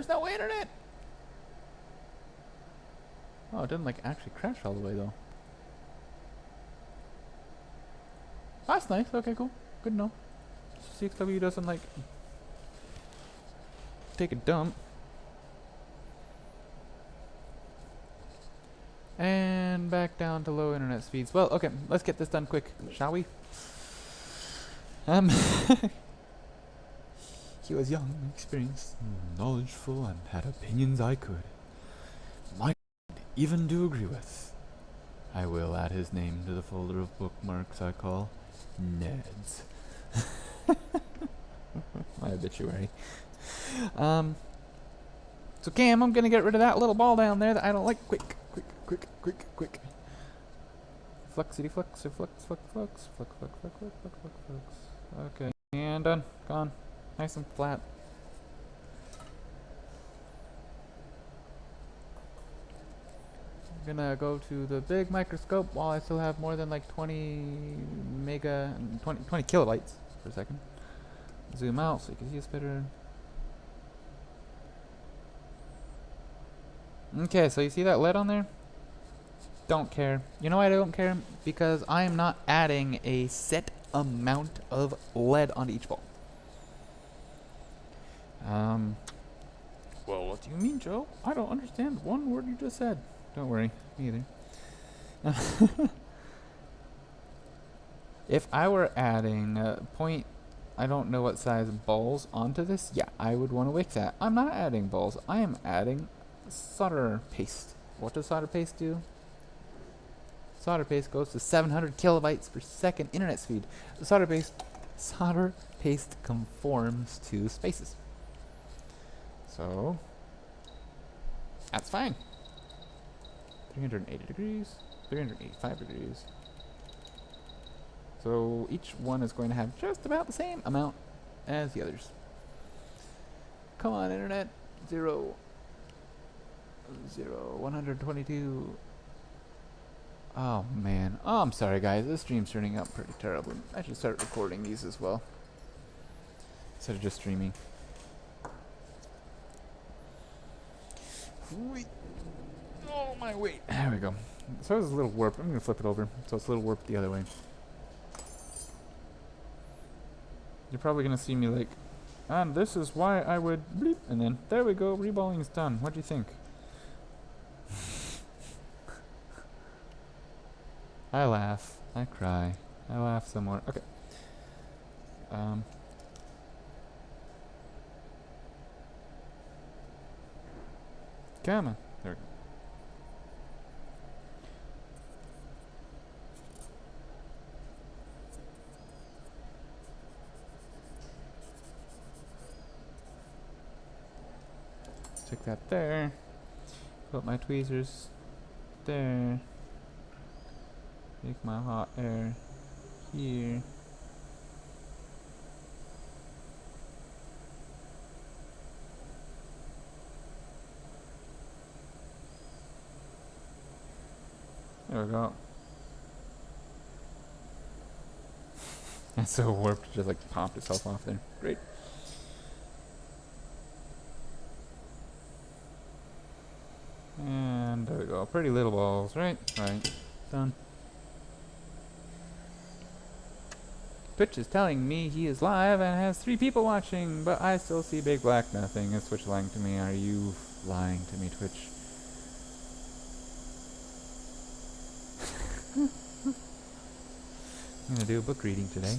There's no internet. Oh, it didn't like actually crash all the way though. That's nice. Okay, cool. Good to know. CXW doesn't like take a dump. And back down to low internet speeds. Well, okay, let's get this done quick, shall we? Um, he was young, experienced, knowledgeful, and had opinions I could, might even do agree with. I will add his name to the folder of bookmarks I call Ned's. My obituary. So Cam, I'm gonna get rid of that little ball down there that I don't like. Quick, quick, quick, quick, quick. Fluxity flux, or flux, flux, flux, flux, flux, flux, flux, flux, flux, flux. Okay, and done. Gone. Nice and flat. I'm gonna go to the big microscope while I still have more than like 20 mega, 20 kilobytes for a second. Zoom out so you can see us better. Okay, so you see that lead on there? Don't care. You know why I don't care? Because I am not adding a set amount of lead onto each ball. Well, what do you mean, Joe? I don't understand one word you just said. Don't worry, me either. If I were adding I don't know what size balls onto this, yeah, I would want to wick that. I'm not adding balls. I am adding solder paste. What does solder paste do? Solder paste goes to 700 kilobytes per second internet speed. The solder paste conforms to spaces. So that's fine. 380 degrees, 385 degrees. So each one is going to have just about the same amount as the others. Come on, internet. 0, 122. Oh man. Oh, I'm sorry guys, this stream's turning out pretty terrible. I should start recording these as well, instead of just streaming. Wait. Oh my weight. There we go. So it's a little warped. I'm gonna flip it over so it's a little warped the other way. You're probably gonna see me like, and this is why I would bleep, and then there we go, reballing's done. What do you think? I laugh, I cry, I laugh some more. Okay. Come on. There we go. Stick that there. Put my tweezers there. Take my hot air here. There we go. That's so warped, it just like popped itself off there. Great. And there we go. Pretty little balls, right? Right. Done. Twitch is telling me he is live and has 3 people watching, but I still see big black nothing. Is Twitch lying to me? Are you lying to me, Twitch? I'm gonna do a book reading today.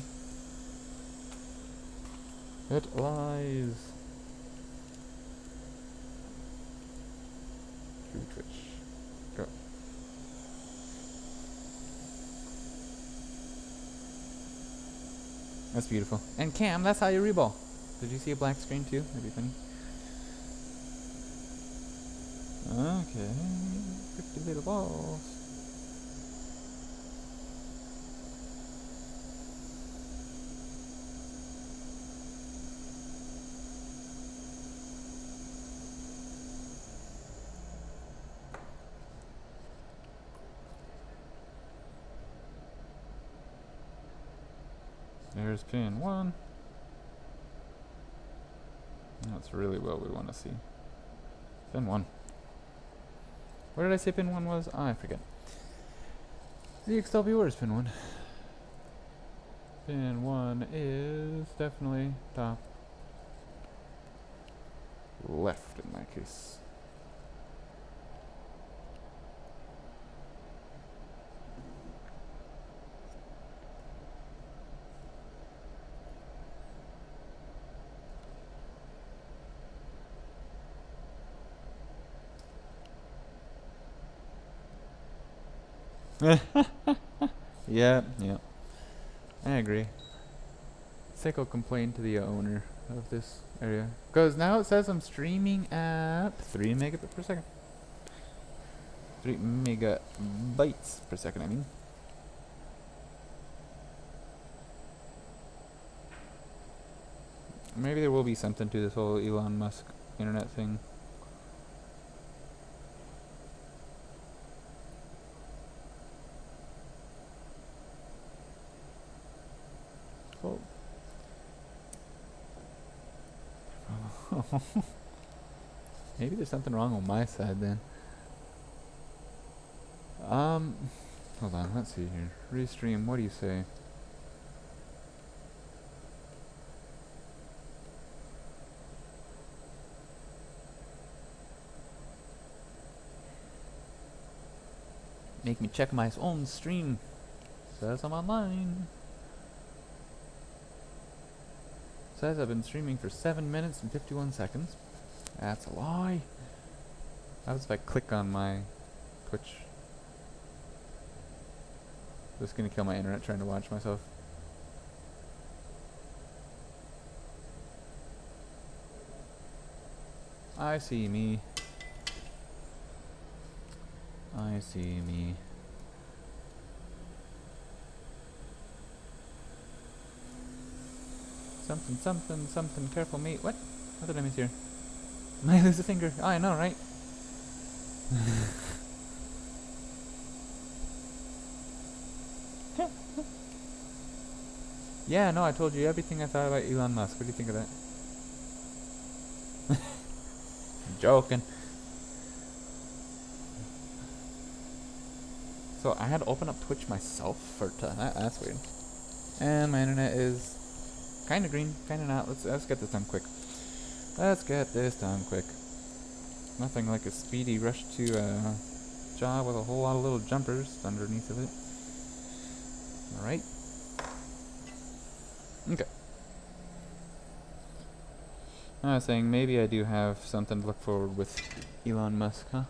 It lies. Through Twitch. Go. That's beautiful. And Cam, that's how you reball. Did you see a black screen too? That'd be funny. Okay. 50 little balls. There's pin 1. That's really what we want to see. Pin 1. What did I say pin 1 was? I forget. ZXW, where's pin 1? Pin 1 is definitely top left in my case. Yeah, yeah. I agree. Seiko complained to the owner of this area. Because now it says I'm streaming at 3 megabits per second. 3 megabytes per second, I mean. Maybe there will be something to this whole Elon Musk internet thing. Oh. Maybe there's something wrong on my side then. Hold on, let's see here. Restream, what do you say? Make me check my own stream. Says I'm online. Says I've been streaming for 7 minutes and 51 seconds. That's a lie. How if I click on my Twitch? Just gonna kill my internet trying to watch myself. I see me. I see me. Something, something, something, careful mate. What? What did I miss here? I lose a finger. Oh, I know, right? Yeah, no, I told you everything I thought about Elon Musk. What do you think of that? I'm joking. So I had to open up Twitch myself for that's weird. And my internet is kind of green, kind of not. Let's get this done quick. Let's get this done quick. Nothing like a speedy rush to a job with a whole lot of little jumpers underneath of it. Alright. Okay. I was saying maybe I do have something to look forward with Elon Musk, huh?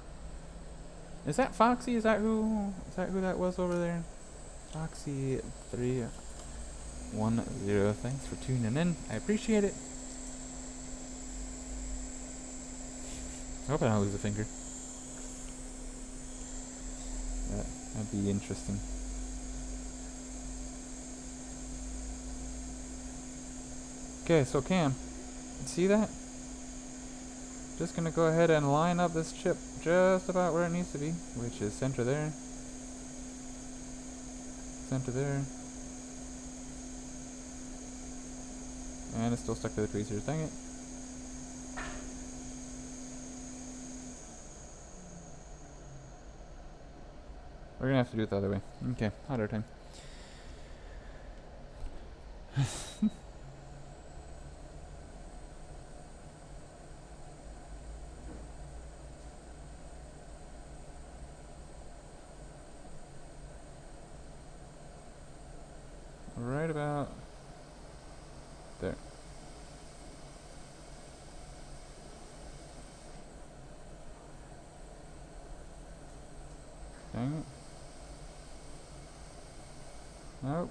Is that Foxy? Is that who that was over there? Foxy 310. Thanks for tuning in. I appreciate it. I hope I don't lose a finger. That'd be interesting. Okay, so Cam, see that? Just gonna go ahead and line up this chip just about where it needs to be, which is center there. Center there. And it's still stuck to the tweezers, dang it. We're gonna have to do it the other way. Okay, harder time. Right about there. Dang it. Nope.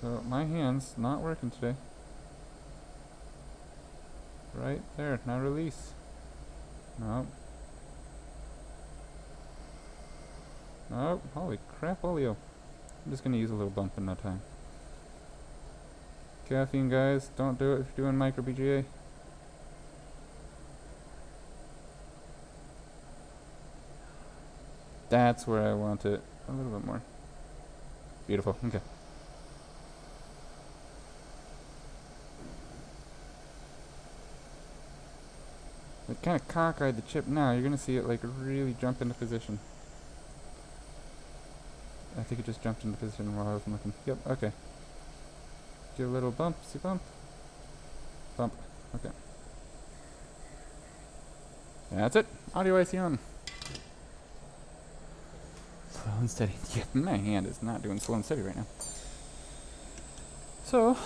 So my hand's not working today. Right there, now release. Nope. Nope, holy crap, Olio. I'm just gonna use a little bump in no time. Caffeine, guys, don't do it if you're doing micro BGA. That's where I want it. A little bit more. Beautiful, okay. It kind of cockeyed the chip. Now you're gonna see it like really jump into position. I think it just jumped into position while I was looking. Yep, okay. Do a little bump, see bump? Bump, okay. That's it. Audio IC on. Slow and steady. Yeah, my hand is not doing slow and steady right now. So,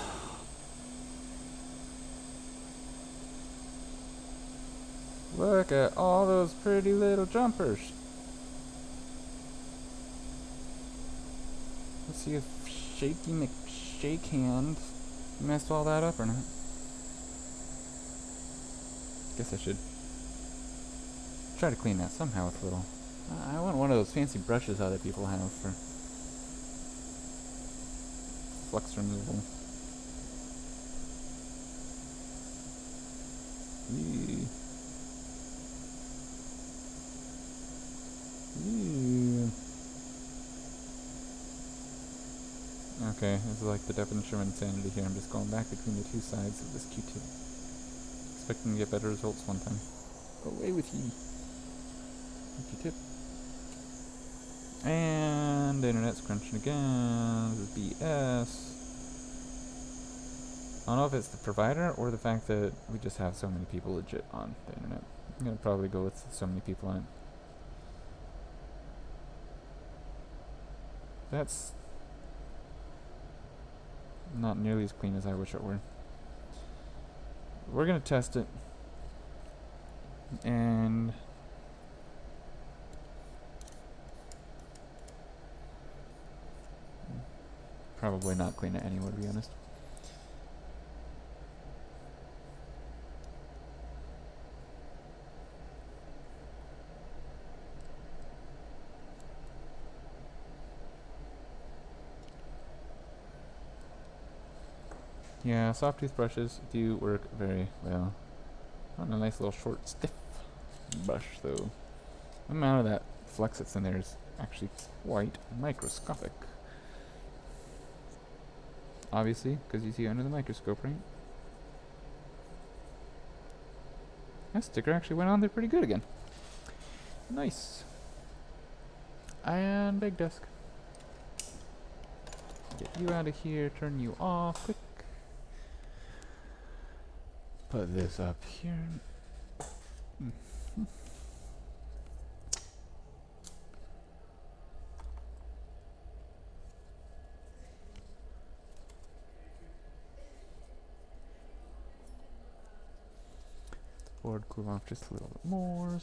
look at all those pretty little jumpers. Let's see if Shaky McShakehand messed all that up or not. Guess I should try to clean that somehow with a little. I want one of those fancy brushes other people have for flux removal. Eee. Eee. Okay, this is like the definition of insanity here. I'm just going back between the two sides of this Q-tip, expecting to get better results one time. Away with ye. Q-tip. And the internet's crunching again. This is BS. I don't know if it's the provider or the fact that we just have so many people legit on the internet. I'm gonna probably go with so many people on it. That's not nearly as clean as I wish it were. We're gonna test it. And probably not clean it anyway, to be honest. Yeah, soft toothbrushes do work very well. On a nice little short, stiff brush, though. The amount of that flux that's in there is actually quite microscopic. Obviously, because you see under the microscope, right? That sticker actually went on there pretty good again. Nice. And big desk. Get you out of here, turn you off, quick. Put this up here. Board cool off just a little bit more.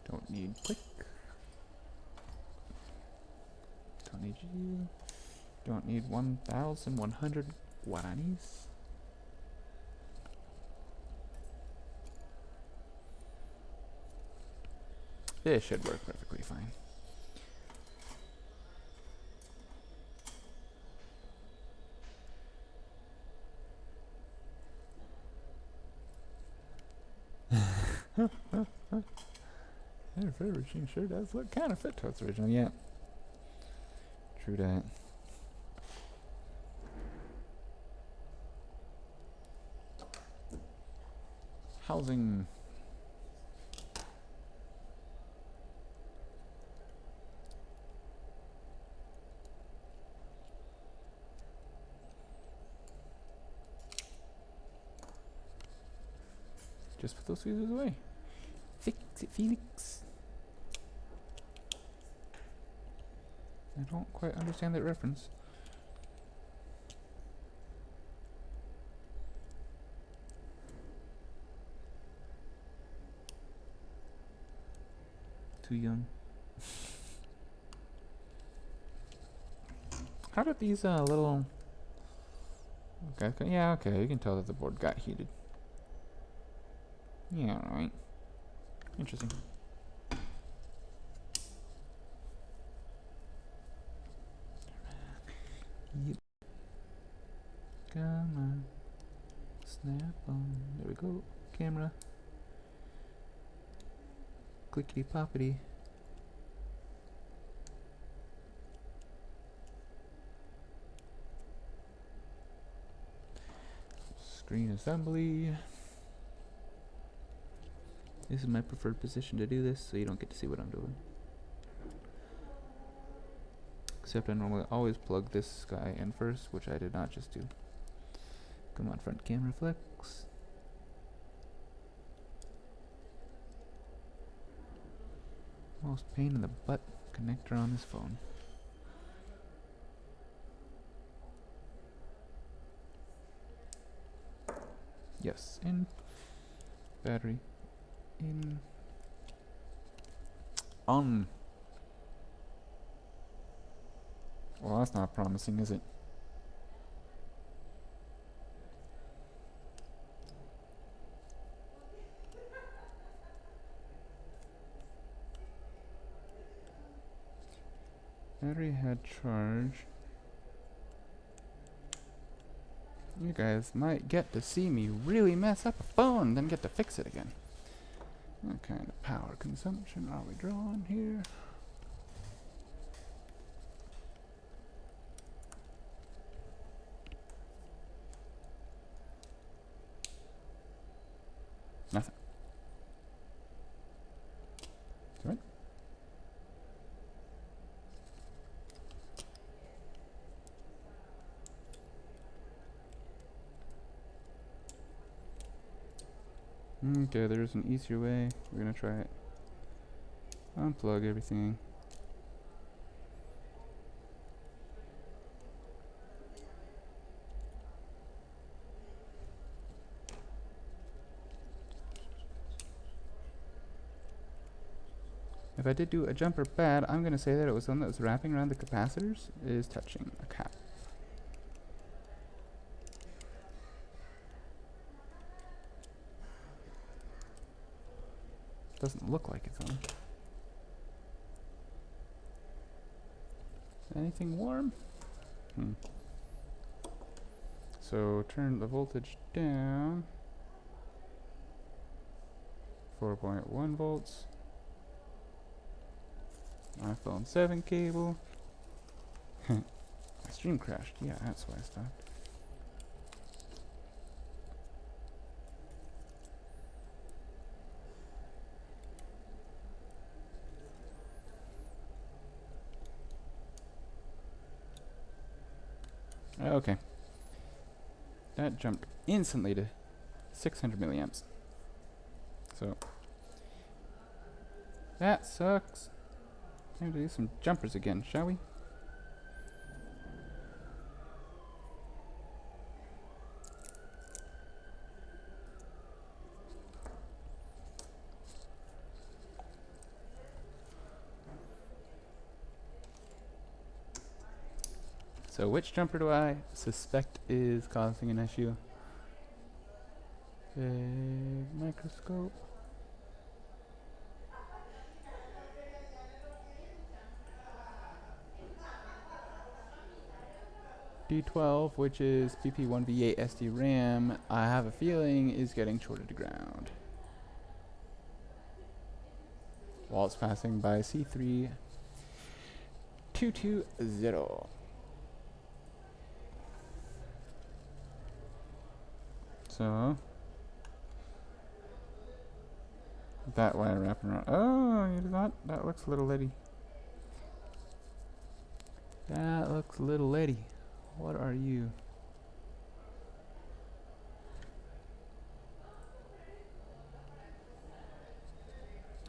Don't need quick. Don't need you. Don't need 1,100 guaranis. This should work perfectly fine. Their favorite machine sure does look kind of fit to its original, yeah. True that. Housing. Just put those fuses away. Fix it, Felix. I don't quite understand that reference. Too young. How did these little... Okay, yeah, okay, you can tell that the board got heated. Yeah, right. Interesting. Yep. Come on. Snap on. There we go. Camera. Clickety poppity. Screen assembly. This is my preferred position to do this, so you don't get to see what I'm doing. Except I normally always plug this guy in first, which I did not just do. Come on, front camera flex. Most pain in the butt connector on this phone. Yes, in. Battery. In. On. Well, that's not promising, is it? Battery had charge. You guys might get to see me really mess up a phone, then get to fix it again. What kind of power consumption are we drawing here? Nothing. Sorry? Okay, there's an easier way. We're gonna try it. Unplug everything. If I did do a jumper bad, I'm gonna say that it was one that was wrapping around the capacitors is touching a cap. Doesn't look like it's on. Anything warm? So turn the voltage down. 4.1 volts. iPhone 7 cable. My stream crashed. Yeah, that's why I stopped. Okay. That jumped instantly to 600 milliamps. So that sucks. Time to do some jumpers again, shall we? So which jumper do I suspect is causing an issue? Big microscope. D12, which is PP1V8 SD RAM, I have a feeling is getting shorted to ground. While it's passing by C3220. So that wire wrapping around. Oh, you thought that looks a little litty. That looks a little litty. What are you?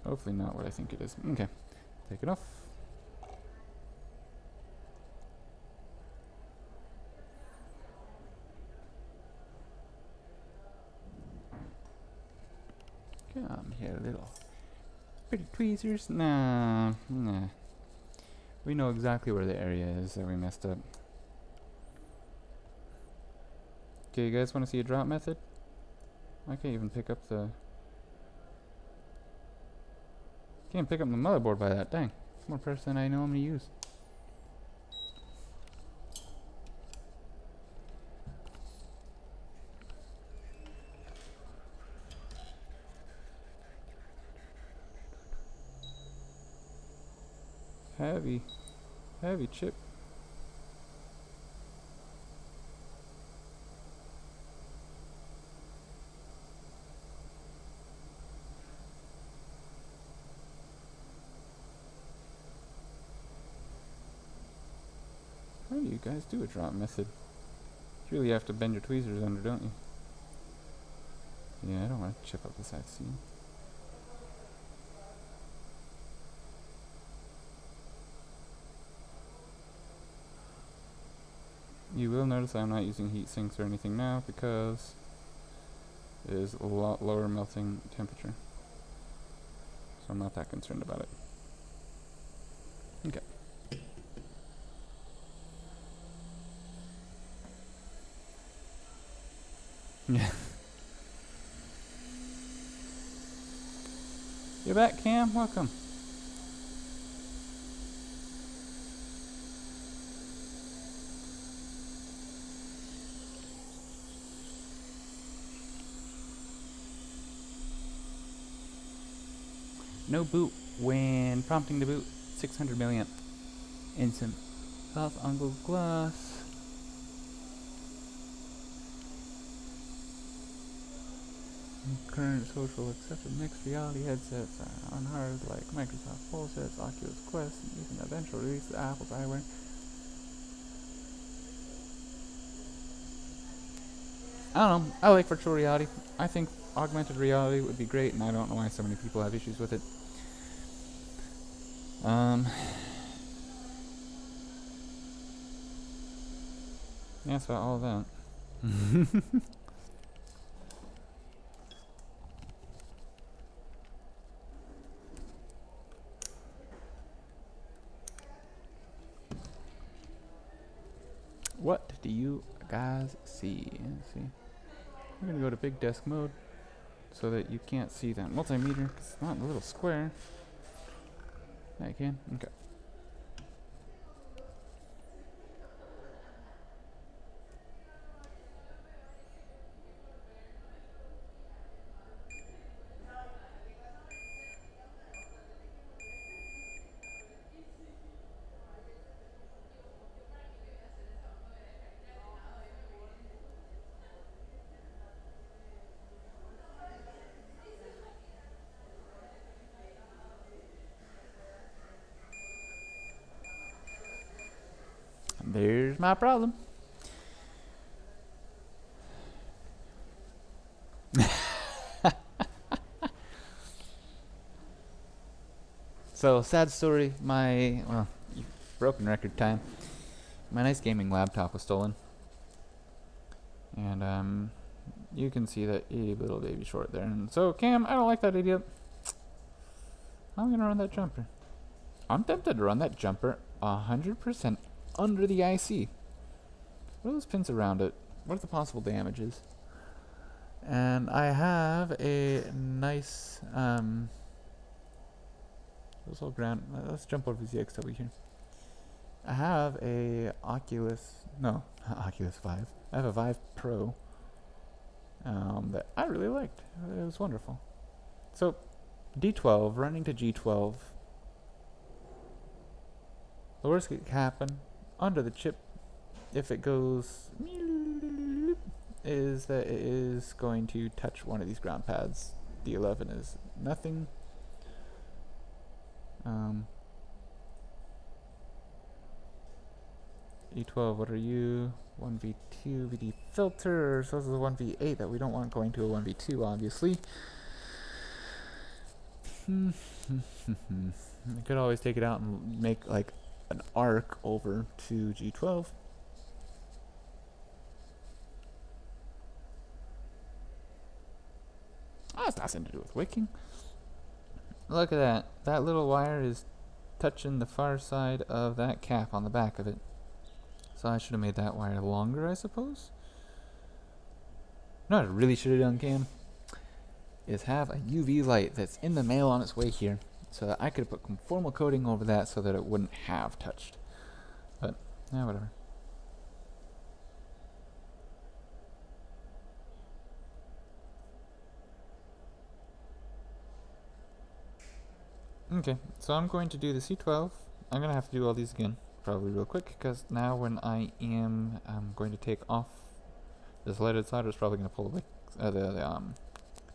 Hopefully not what I think it is. Okay, take it off. Come here, little pretty tweezers. Nah. We know exactly where the area is that we messed up. Okay, you guys want to see a drop method? I can't even pick up the... Can't pick up the motherboard by that. Dang. It's more pressure than I know I'm going to use. Heavy chip. guys do a drop method. You really have to bend your tweezers under, don't you? Yeah, I don't want to chip up the side seam. You will notice I'm not using heat sinks or anything now because it is a lot lower melting temperature. So I'm not that concerned about it. Okay. Yeah. You're back, Cam? Welcome. No boot when prompting to boot 600 milliamp. Instant. South angle glass. Current social accepted mixed reality headsets are on hard like Microsoft Pulse sets, Oculus Quest, and using the eventual release of Apple's eyewear. I don't know. I like virtual reality. I think augmented reality would be great, and I don't know why so many people have issues with it. Yeah, that's about all of that. What do you guys see? Let's see. We're gonna go to big desk mode so that you can't see that multimeter because it's not in a little square. Yeah, you can? Okay. There's my problem. So, sad story. Broken record time. My nice gaming laptop was stolen. And, you can see that itty little baby short there. And so, Cam, I don't like that idiot. I'm gonna run that jumper. I'm tempted to run that jumper 100% under the IC. What are those pins around it? What are the possible damages? And I have a nice, let's all ground. Let's jump over the XW here. I have a Oculus, no, not Oculus 5. I have a Vive Pro that I really liked. It was wonderful. So, D12, running to G12. The worst that could happen under the chip, if it goes, is that it is going to touch one of these ground pads. D11 is nothing. E12, what are you? 1v2 VD filter, so this is a 1v8 that we don't want going to a 1v2, obviously. I could always take it out and make like an arc over to G12. Oh, it's nothing to do with wicking. Look at that. That little wire is touching the far side of that cap on the back of it. So I should have made that wire longer, I suppose. No, I really should have done, Cam, is have a UV light that's in the mail on its way here, so that I could put conformal coating over that so that it wouldn't have touched. But, yeah, whatever. Okay, so I'm going to do the C12. I'm going to have to do all these again, probably real quick, because now when I am going to take off this leaded solder, is probably going to pull the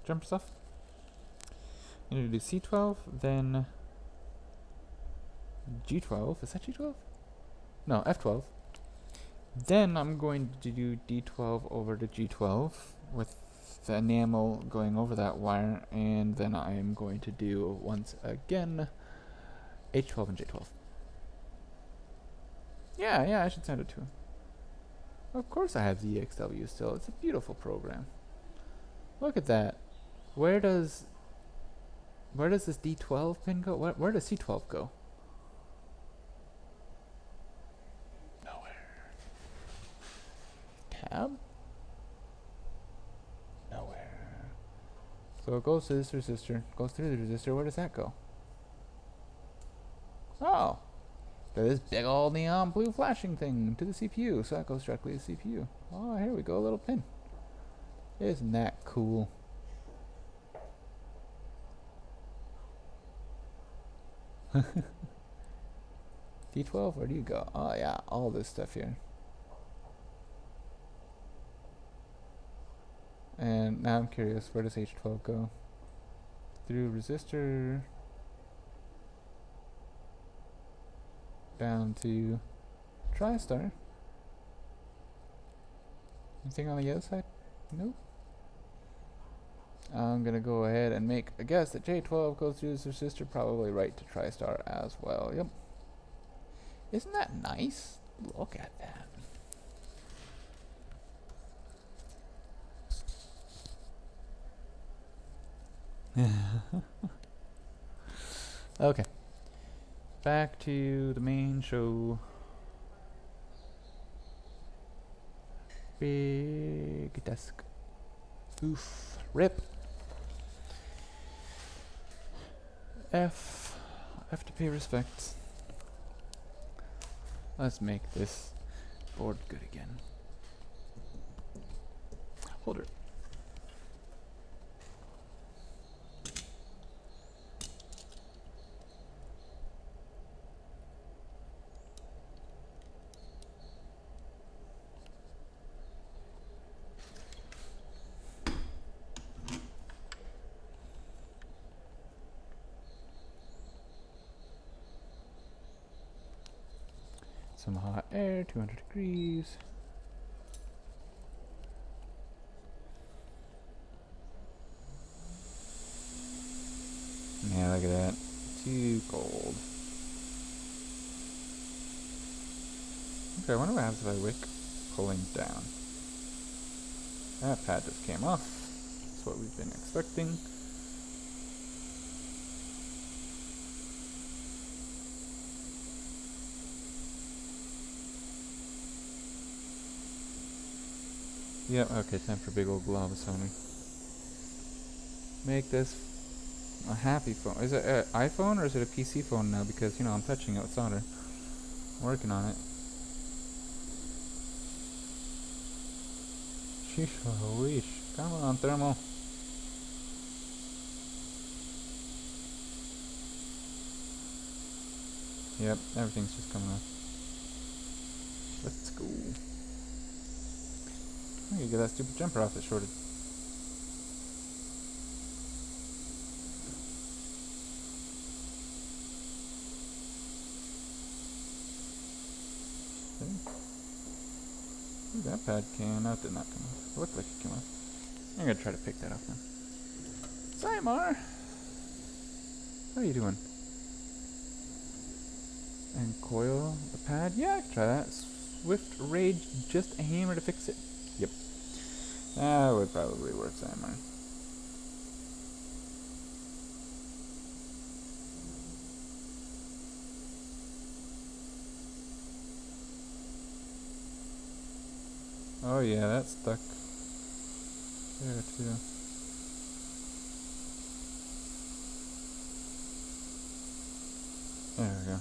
jumper stuff. I'm going to do C12, then G12. Is that G12? No, F12. Then I'm going to do D12 over to G12 with the enamel going over that wire, and then I am going to do once again H12 and J12. Yeah, I should send it to him. Of course I have ZXW still. It's a beautiful program. Look at that. Where does this D12 pin go? Where does C12 go? Nowhere. Tab? Nowhere. So it goes to this resistor, goes through the resistor. Where does that go? Oh, to this big old neon blue flashing thing to the CPU. So that goes directly to the CPU. Oh, here we go, a little pin. Isn't that cool? D12, where do you go? Oh yeah, all this stuff here. And now I'm curious, where does H12 go? Through resistor down to TriStar. Anything on the other side? Nope. I'm gonna go ahead and make a guess that J12 goes through this resistor, probably right to TriStar as well. Yep. Isn't that nice? Look at that. Okay. Back to the main show. Big desk. Oof. Rip. F to pay respect. Let's make this board good again. Hold it. Some hot air, 200 degrees. Yeah, look at that. Too cold. Okay, I wonder what happens if I wick pulling down. That pad just came off. That's what we've been expecting. Yep, okay, time for big old lava Sony. Make this a happy phone. Is it an iPhone or is it a PC phone now? Because, you know, I'm touching it with solder. Working on it. Sheesh, weesh. Come on, thermal. Yep, everything's just coming off. Let's go. I gotta get that stupid jumper off that shorted. Okay. Ooh, that pad came out, did not come off. It looked like it came off. I'm gonna try to pick that up now. Simar! How are you doing? And coil the pad? Yeah, I can try that. Swift Rage, just a hammer to fix it. Yep. That would probably work, Simar. Oh yeah, that's stuck there too. There we go.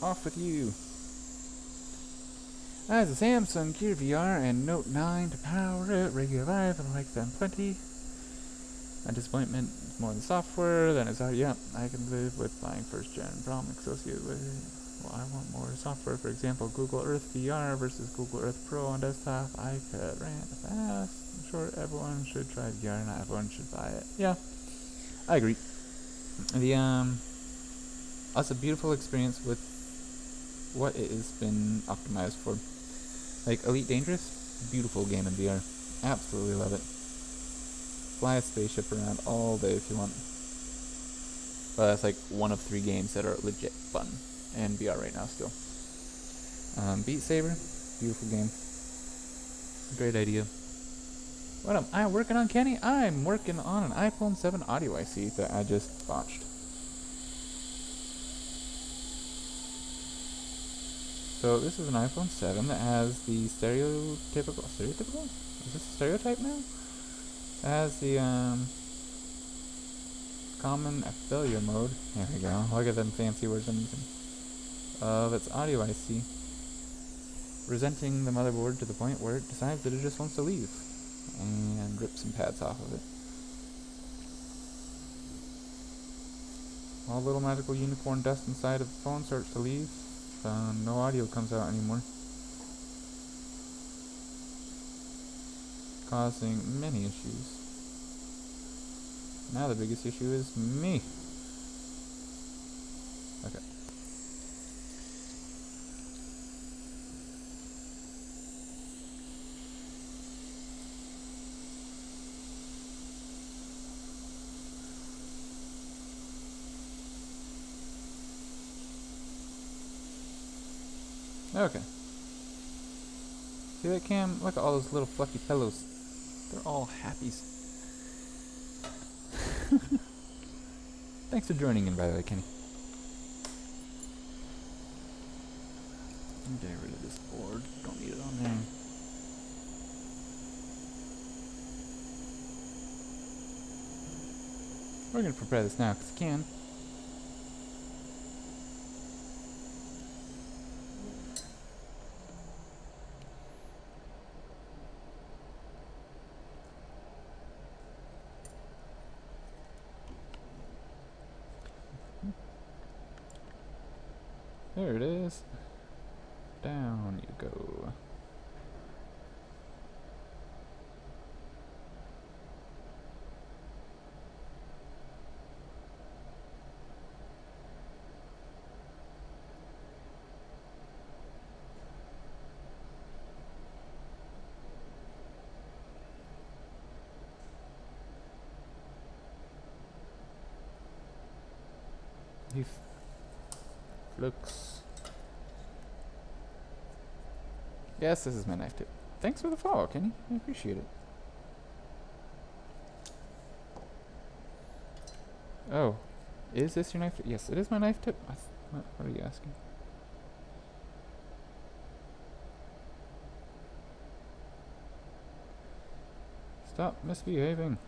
Off with you. As a Samsung Gear VR and Note 9 to power it, regular life and like 720. My disappointment is more the software than it's audio. Yep, I can live with buying first gen problem associated with it. Well, I want more software. For example, Google Earth VR versus Google Earth Pro on desktop. I could rant fast. I'm sure everyone should try VR, not everyone should buy it. Yeah, I agree. That's a beautiful experience with what it has been optimized for. Like Elite Dangerous, beautiful game in VR. Absolutely love it. Fly a spaceship around all day if you want. But that's like one of 3 games that are legit fun in VR right now still. Beat Saber, beautiful game. Great idea. What am I working on, Kenny? I'm working on an iPhone 7 audio IC that I just botched. So this is an iPhone 7 that has the stereotypical? Is this a stereotype now? It has the common failure mode. There we go. Look at them fancy words I'm using. Of its audio IC, resenting the motherboard to the point where it decides that it just wants to leave and rip some pads off of it. All little magical unicorn dust inside of the phone starts to leave. No audio comes out anymore, causing many issues. Now the biggest issue is me. Okay. Okay. See that, Cam? Look at all those little fluffy pillows. They're all happies. Thanks for joining in, by the way, Kenny. Get rid of this board. Don't need it on there. We're going to prepare this now, because I can. There it is. Down you go. He looks. Yes, this is my knife tip. Thanks for the follow, Kenny. I appreciate it. Oh, is this your knife tip? Yes, it is my knife tip. What are you asking? Stop misbehaving.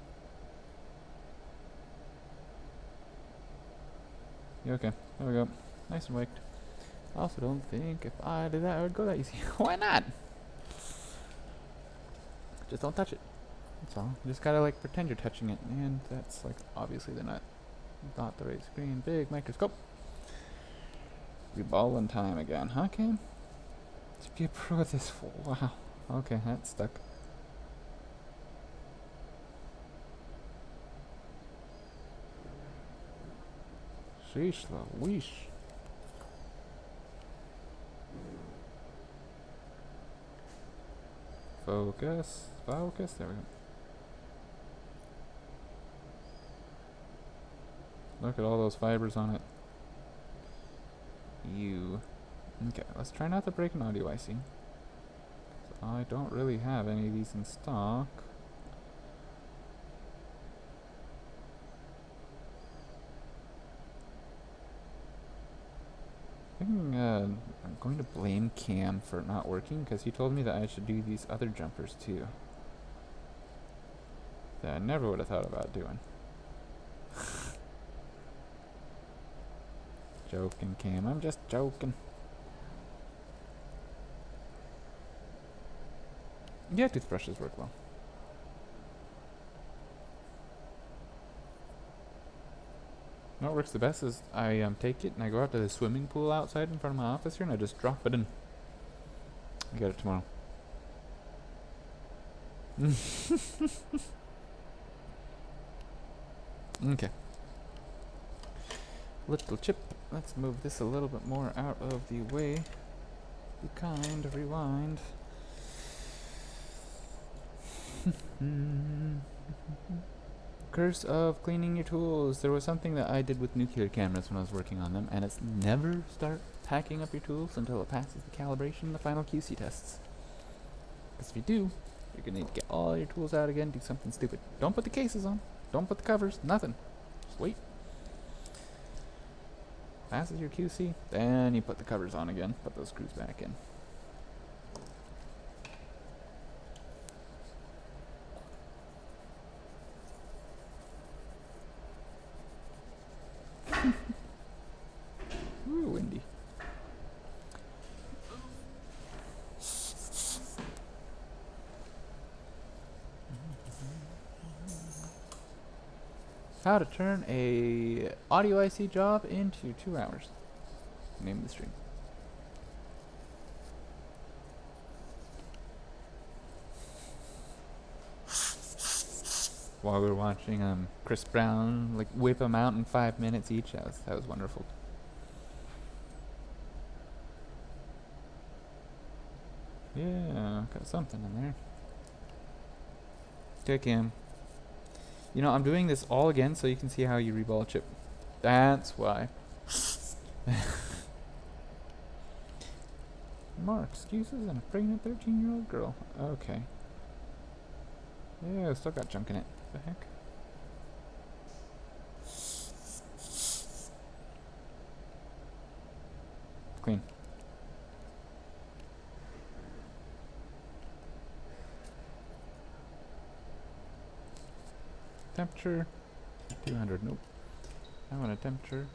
You okay? There we go. Nice and waked. I also don't think if I did that, I would go that easy. Why not? Just don't touch it. That's all. You just gotta like pretend you're touching it, and that's like obviously they're not the right screen. Big microscope. We ballin' time again, huh, Cam? To be a pro at this. Wow. Okay, that's stuck. Sheesh, Louise. Focus. Focus. There we go. Look at all those fibers on it. Okay, let's try not to break an audio IC. I don't really have any of these in stock. I think I'm going to blame Cam for not working because he told me that I should do these other jumpers too. That I never would have thought about doing. Joking, Cam. I'm just joking. Yeah, toothbrushes work well. What works the best is I take it and I go out to the swimming pool outside in front of my office here and I just drop it in. I get it tomorrow. Okay. Little chip. Let's move this a little bit more out of the way. Be kind, rewind. Curse of cleaning your tools. There was something that I did with nuclear cameras when I was working on them, and it's never start packing up your tools until it passes the calibration and the final QC tests. Because if you do, you're going to need to get all your tools out again, do something stupid. Don't put the cases on. Don't put the covers. Nothing. Just wait. Passes your QC, then you put the covers on again. Put those screws back in. Ooh, windy. How to turn a audio IC job into 2 hours. Name of the stream. While we were watching Chris Brown like whip them out in 5 minutes each, that was wonderful. Yeah, got something in there. Kick him. You know, I'm doing this all again so you can see how you reball a chip. That's why. More excuses and a pregnant 13-year-old girl. Okay. Yeah, still got junk in it. What the heck? Clean. Temperature 200. Nope. I want a temperature.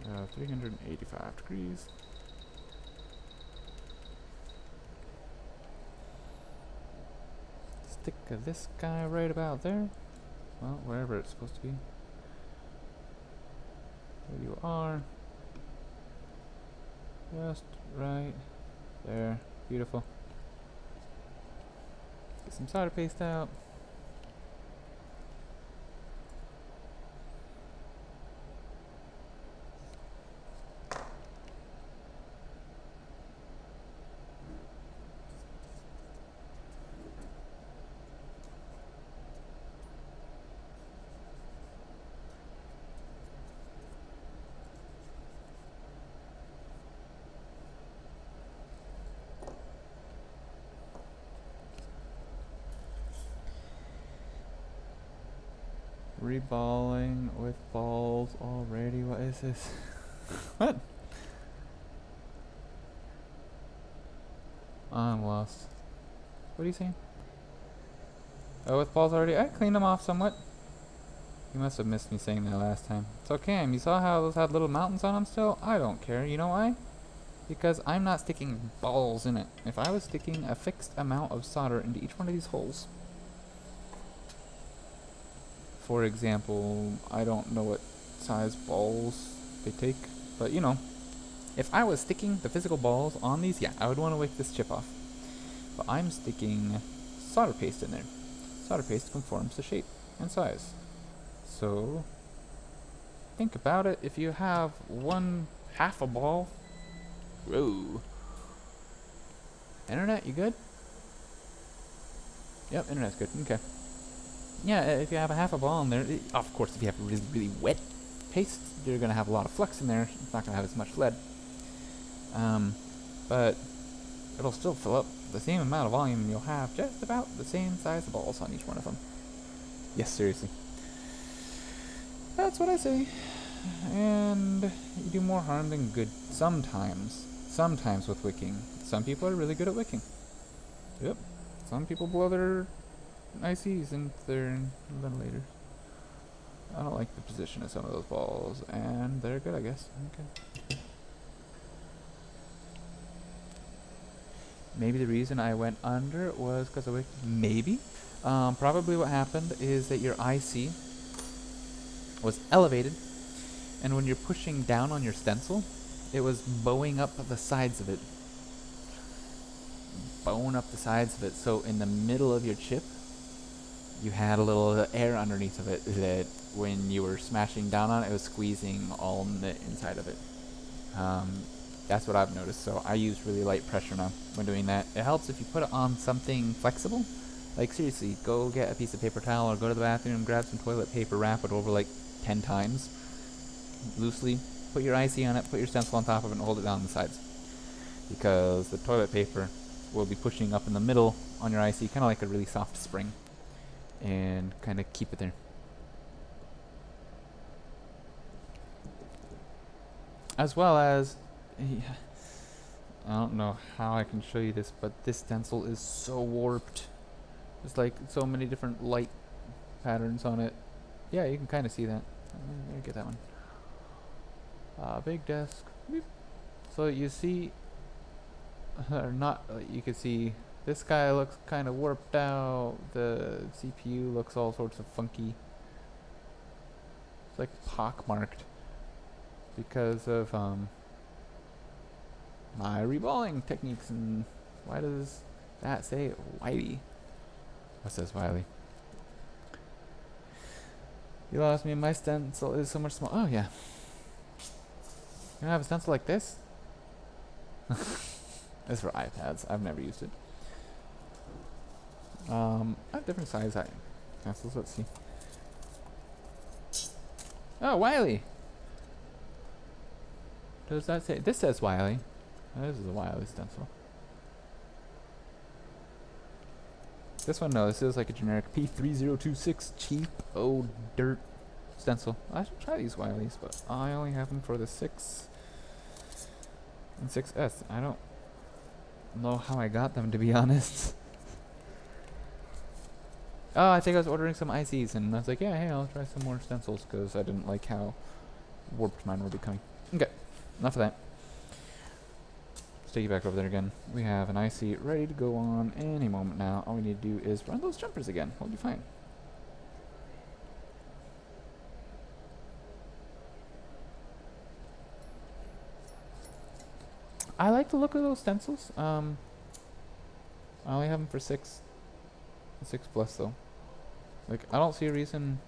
Uh, 385 degrees. Stick this guy right about there. Well, wherever it's supposed to be. There you are. Just right there. Beautiful. Get some solder paste out. Reballing with balls already. What is this? What? I'm lost. What are you saying? Oh, with balls already? I cleaned them off somewhat. You must have missed me saying that last time. It's okay. You saw how those had little mountains on them still? I don't care. You know why? Because I'm not sticking balls in it. If I was sticking a fixed amount of solder into each one of these holes, for example, I don't know what size balls they take, but you know, if I was sticking the physical balls on these, yeah, I would want to wick this chip off. But I'm sticking solder paste in there. Solder paste conforms to shape and size. So, think about it. If you have half a ball, whoa. Internet, you good? Yep, internet's good. Okay. Yeah, if you have a half a ball in there, of course, if you have really, really wet paste, you're going to have a lot of flux in there. It's not going to have as much lead. But it'll still fill up the same amount of volume, and you'll have just about the same size of balls on each one of them. Yes, seriously. That's what I say. And you do more harm than good sometimes. Sometimes with wicking. Some people are really good at wicking. Yep. Some people blow their ICs into their ventilators. I don't like the position of some of those balls, and they're good, I guess. Okay. Maybe the reason I went under was because of wick. Maybe. Probably what happened is that your IC was elevated, and when you're pushing down on your stencil, it was bowing up the sides of it. Bowing up the sides of it, so in the middle of your chip, you had a little air underneath of it that when you were smashing down on it, it was squeezing all on the inside of it. That's what I've noticed. So I use really light pressure now when doing that. It helps if you put it on something flexible. Like seriously, go get a piece of paper towel or go to the bathroom, grab some toilet paper, wrap it over like 10 times loosely. Put your IC on it, put your stencil on top of it, and hold it down the sides. Because the toilet paper will be pushing up in the middle on your IC, kind of like a really soft spring, and kind of keep it there. As well as, yeah, I don't know how I can show you this, but this stencil is so warped. There's like so many different light patterns on it. Yeah, you can kind of see that. Let me get that one. Big desk. Beep. So you see, or not, you can see this guy looks kind of warped out. The CPU looks all sorts of funky. It's like pockmarked because of my reballing techniques. And why does that say Wiley? What says Wiley? You lost me. My stencil is so much small. Oh yeah. You don't have a stencil like this? It's for iPads. I've never used it. I have different size stencils. Let's see. Oh, Wiley. Does that say? This says Wiley. Oh, this is a Wiley stencil. This one, no. This is like a generic P3026 cheap dirt stencil. I should try these Wileys, but I only have them for the 6 and 6S. I don't know how I got them, to be honest. Oh, I think I was ordering some ICs, and I was like, yeah, hey, I'll try some more stencils, because I didn't like how warped mine were becoming. Okay, enough of that. Let's take you back over there again. We have an IC ready to go on any moment now. All we need to do is run those jumpers again. We'll be fine. I like the look of those stencils. I only have them for 6 plus though. Like, I don't see a reason.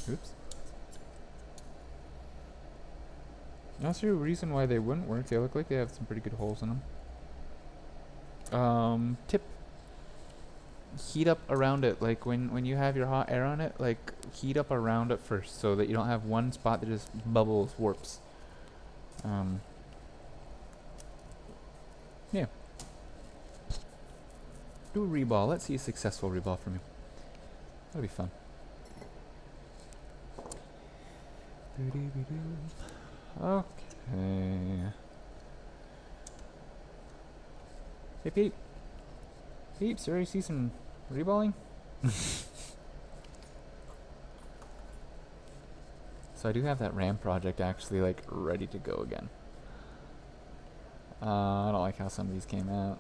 Oops. I don't see a reason why they wouldn't work. They look like they have some pretty good holes in them. Tip. Heat up around it. Like when you have your hot air on it, like heat up around it first so that you don't have one spot that just bubbles, warps. Yeah. Do a reball. Let's see a successful reball from you. That'll be fun. Okay. Hey, Peep. Peeps, you already see some reballing? So I do have that RAM project actually like ready to go again. I don't like how some of these came out.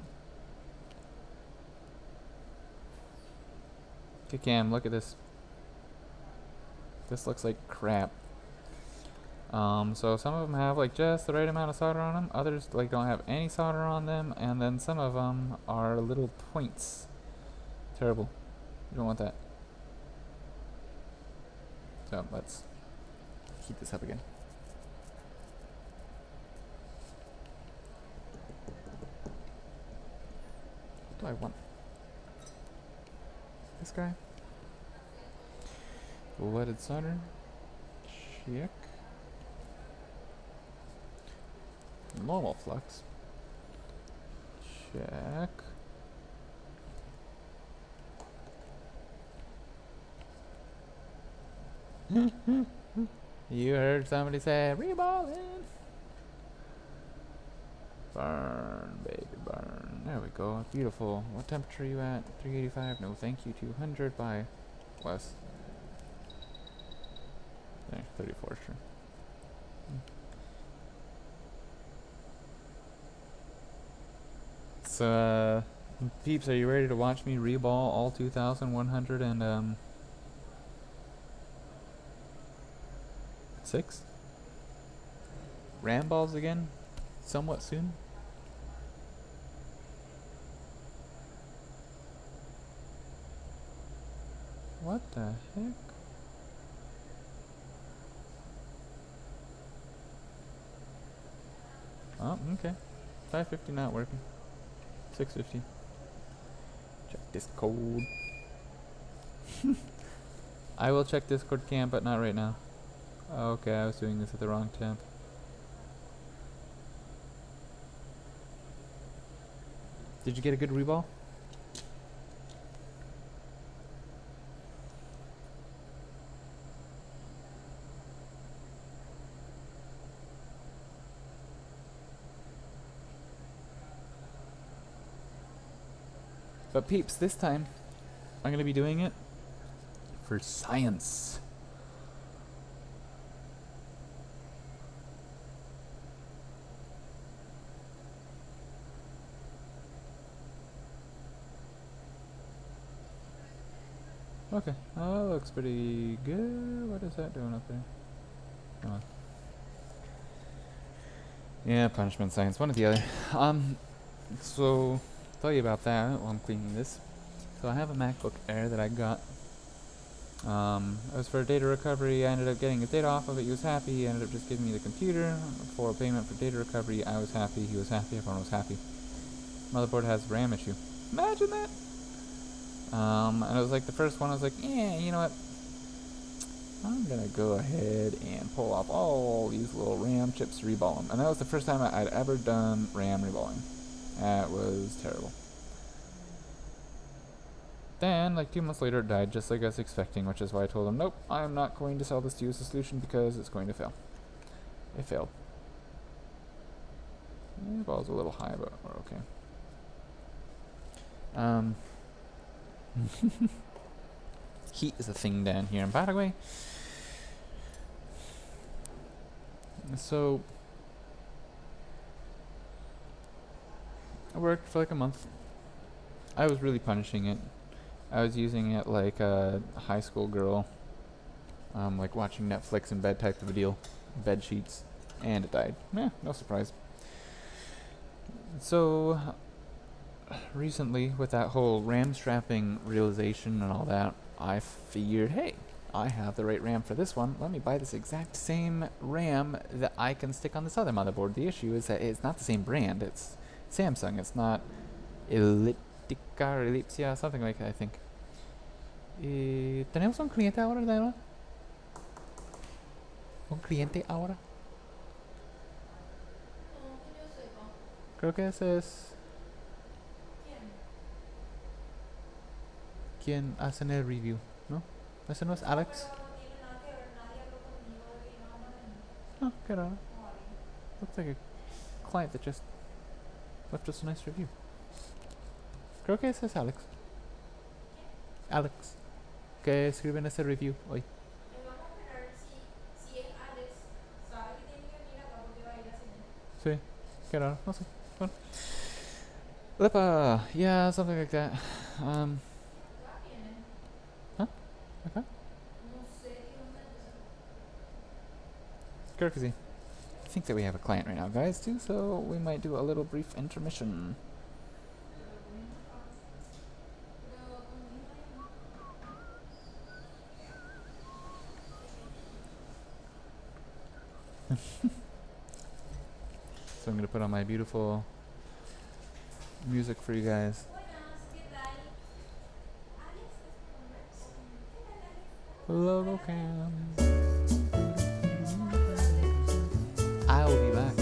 Okay, Cam, look at this. This looks like crap. So some of them have like just the right amount of solder on them. Others like don't have any solder on them, and then some of them are little points. Terrible. You don't want that. So let's heat this up again. What do I want? This guy? Leaded solder. Check. Normal flux. Check. You heard somebody say reballing. Burn, baby, burn. There we go. Beautiful. What temperature are you at? 385? No, thank you. 200 by less. There, 34, sure. So, peeps, are you ready to watch me reball all 2,106 RAM balls again? Somewhat soon? What the heck? Oh, okay. 550 not working. 650. Check this code. I will check Discord cam, but not right now. Okay, I was doing this at the wrong temp. Did you get a good reball? But peeps, this time I'm gonna be doing it for science. Okay, oh, looks pretty good. What is that doing up there? Come on. Yeah, punishment science, one or the other. So, tell you about that while I'm cleaning this. So I have a MacBook Air that I got. It was for data recovery. I ended up getting his data off of it. He was happy. He ended up just giving me the computer for payment for data recovery. I was happy. He was happy. Everyone was happy. Motherboard has RAM issue. Imagine that. And it was like the first one. I was like, yeah, you know what? I'm gonna go ahead and pull off all these little RAM chips, reball them. And that was the first time I'd ever done RAM reballing. That was terrible. Then, like 2 months later, it died just like I was expecting, which is why I told him, nope, I'm not going to sell this to you as a solution because it's going to fail. It failed. The ball's a little high, but we're okay. Heat is a thing down here in Paraguay. So, I worked for like a month. I was really punishing it. I was using it like a high school girl, like watching Netflix in bed type of a deal, bed sheets, and it died. No surprise. So, recently, with that whole RAM strapping realization and all that, I figured, hey, I have the right RAM for this one. Let me buy this exact same RAM that I can stick on this other motherboard. The issue is that it's not the same brand. It's Samsung. It's not Ellipsia, something like that, I think. ¿Tenemos un cliente ahora, Daniela? ¿Un cliente ahora? Creo que ese es... ¿Quién hace el review? ¿No? ¿Ese no es Alex? Oh, qué raro. Looks like a client that just left us a nice review. Creo que ese es Alex. Alex. Que escriben ese review hoy. Sí, qué raro, no sé. Bueno. Lepa, yeah, something like that. Huh? Okay. Creo que sí. I think that we have a client right now, guys, too, so we might do a little brief intermission. So I'm going to put on my beautiful music for you guys. Logo cam. I'll be back.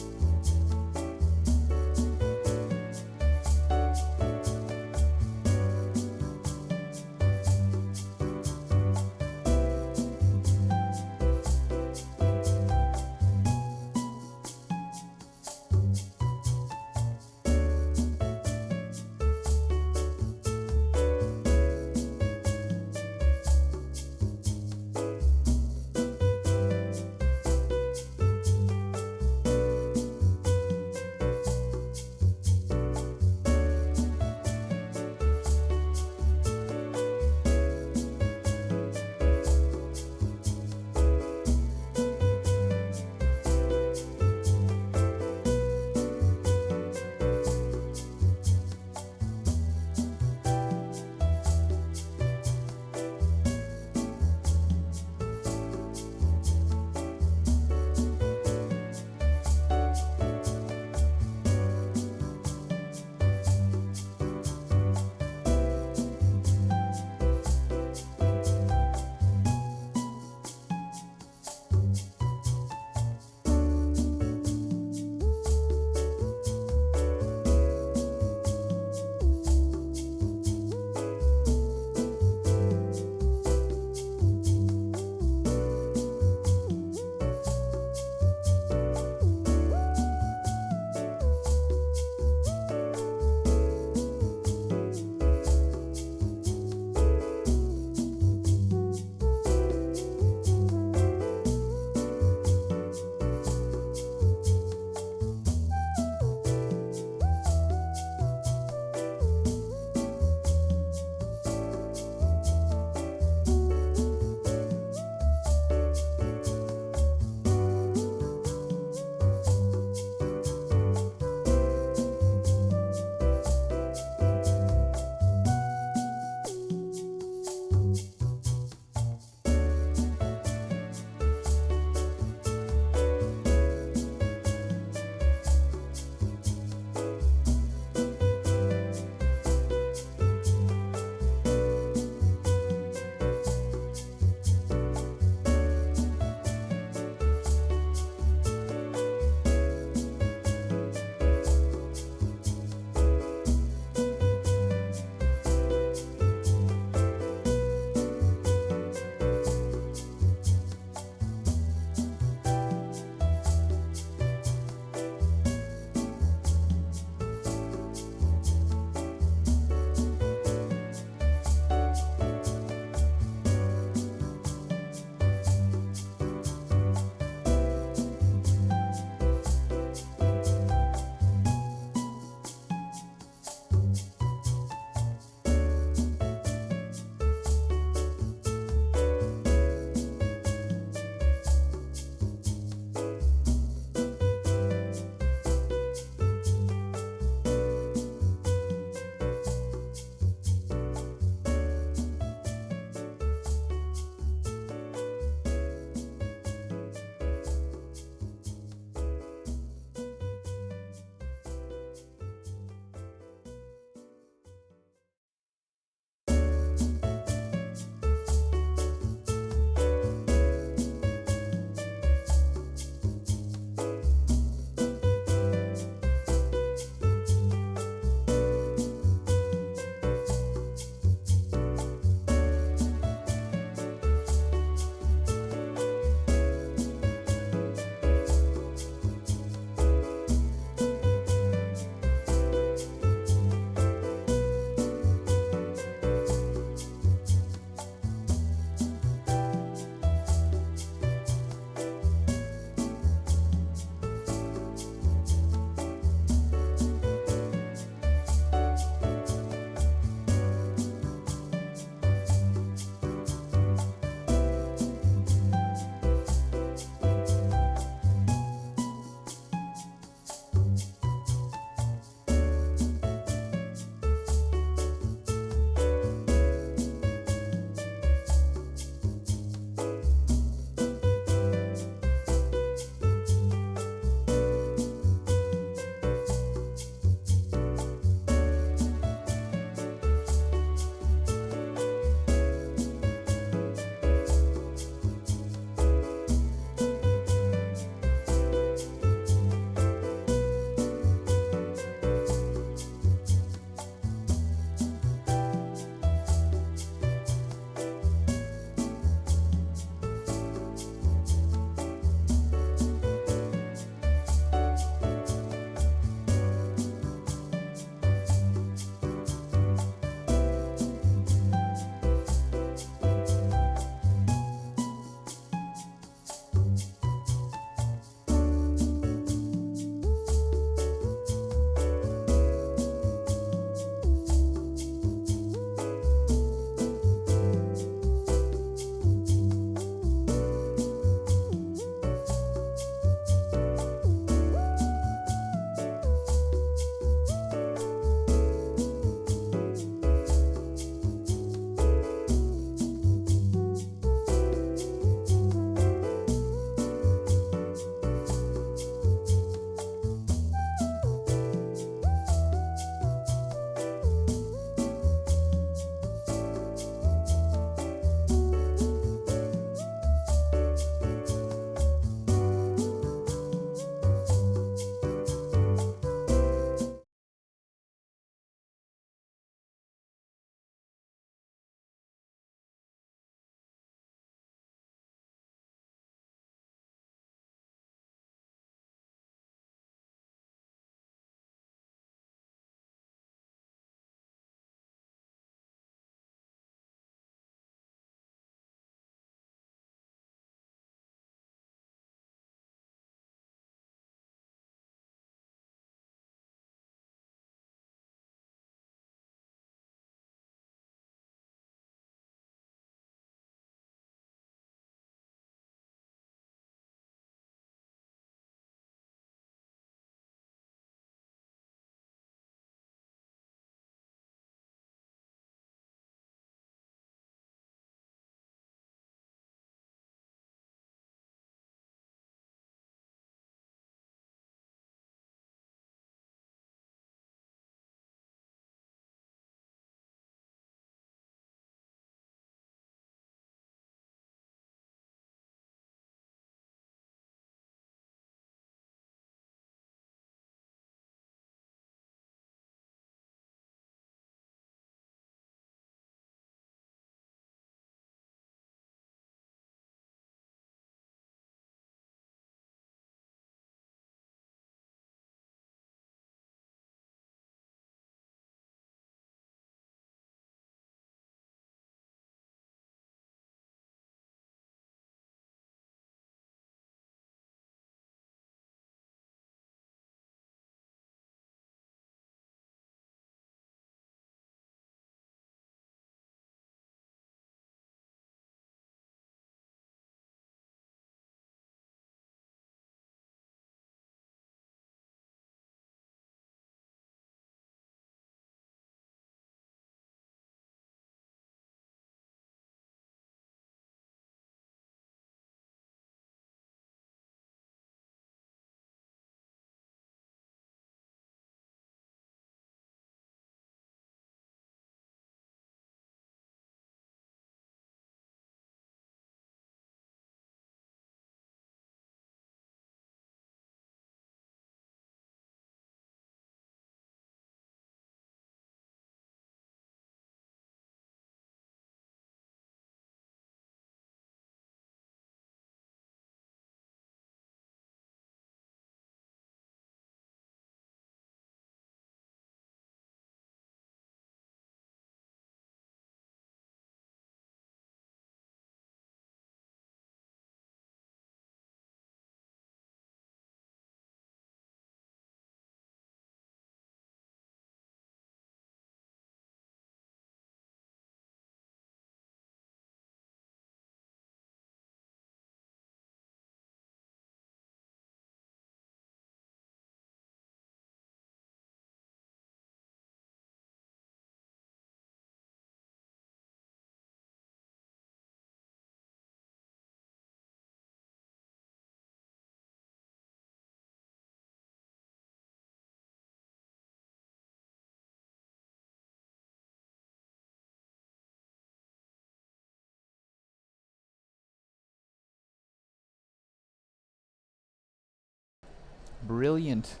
Brilliant.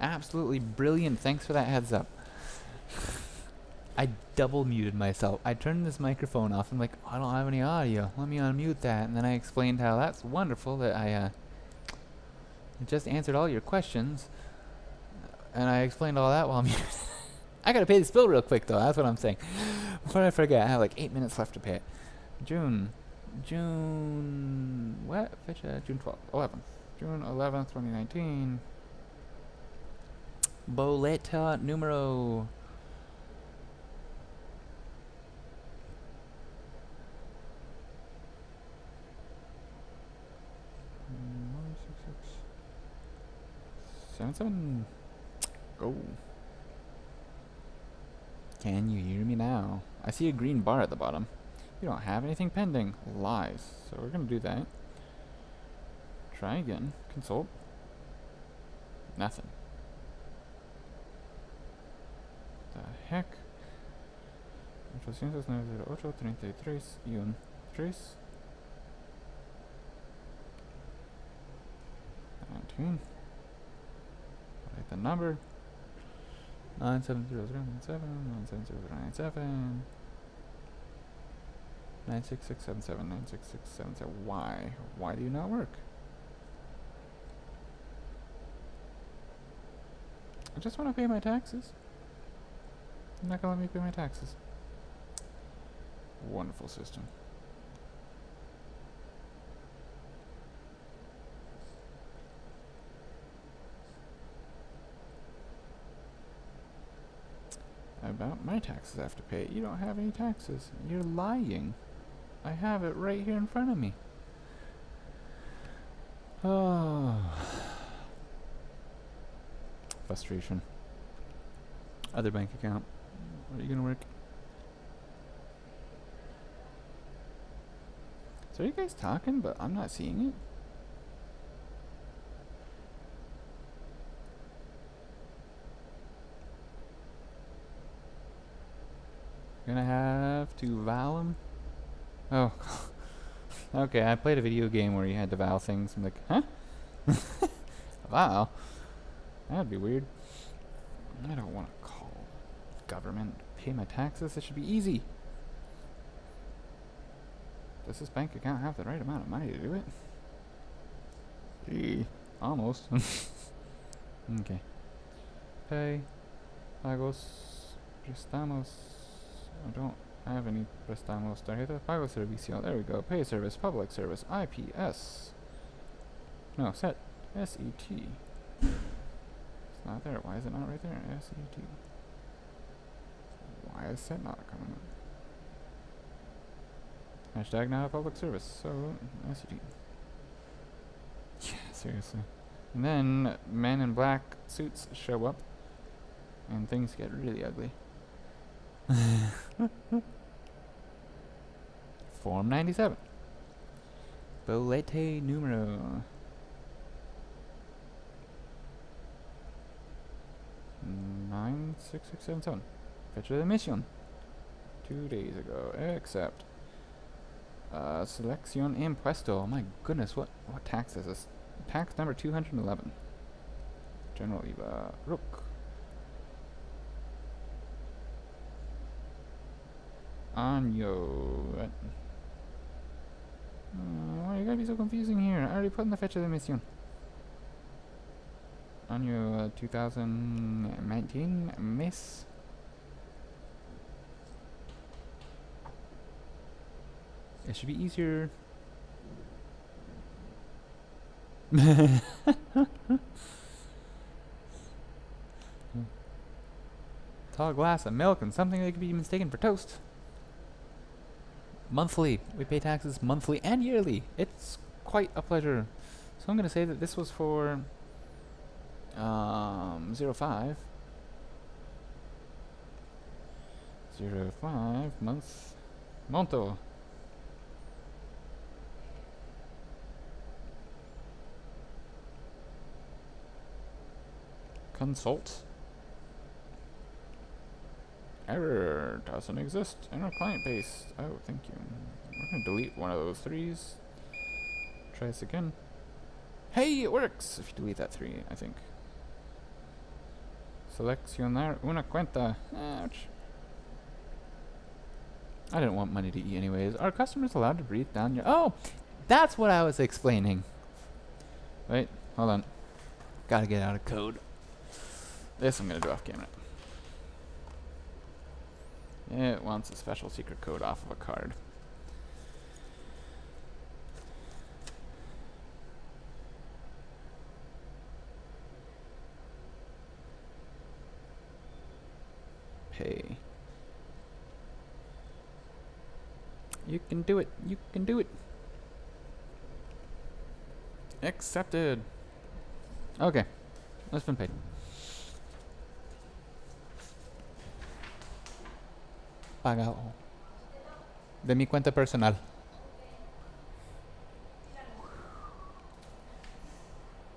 Absolutely brilliant. Thanks for that heads up. I double muted myself. I turned this microphone off. I'm like, I don't have any audio. Let me unmute that. And then I explained how that's wonderful that I just answered all your questions. And I explained all that while muted. I gotta pay this bill real quick though. That's what I'm saying. Before I forget, I have like 8 minutes left to pay it. June, what? June 12th, 11th. June 11th, 2019. Boleta numero. Seven. Go. Can you hear me now? I see a green bar at the bottom. You don't have anything pending. Lies. So we're gonna do that. Try again. Consult. Nothing. The heck? 8090833-3 19. Write the number. 9700997 97097 96677 96677. Why? Why do you not work? I just want to pay my taxes. You're not gonna let me pay my taxes. Wonderful system. About my taxes I have to pay. You don't have any taxes. You're lying. I have it right here in front of me. Oh. Frustration. Other bank account. Are you gonna work? So are you guys talking, but I'm not seeing it? Gonna have to vowel him? Oh. Okay, I played a video game where you had to vowel things. I'm like, huh? Wow. That'd be weird. I don't want to call government, pay my taxes. It should be easy. Does this bank account have the right amount of money to do it? Gee, almost. Okay. Pay. Pagos. Prestamos. I don't have any prestamos. Tarjeta. Pago servicio. There we go. Pay service. Public service. IPS. No, set. SET. It's not there. Why is it not right there? SET. Why is set not coming up? Hashtag not a public service. So, SET. Yeah, seriously. And then men in black suits show up. And things get really ugly. Form 97. Bolete numero 96677. Fecha de emisión. 2 days ago. Accept. Selección impuesto. Oh my goodness, what tax is this? Tax number 211. General IVA. Rook. Año. Why you gotta be so confusing here? I already put in the fecha de emisión. Año 2019. Mes. It should be easier. Tall glass of milk and something that could be mistaken for toast. Monthly. We pay taxes monthly and yearly. It's quite a pleasure. So I'm going to say that this was for 05. 05 month. Monto. Consult. Error doesn't exist in our client base. Oh, thank you. We're gonna delete one of those threes. Try this again. Hey, it works! If you delete that 3, I think. Seleccionar una cuenta. Ouch. I didn't want money to eat anyways. Are customers allowed to breathe down your... Oh! That's what I was explaining. Wait, hold on. Gotta get out of code. This I'm gonna do off camera. It wants a special secret code off of a card. Pay. You can do it. You can do it. Accepted. Okay. That's been paid. Pagado. De mi cuenta personal.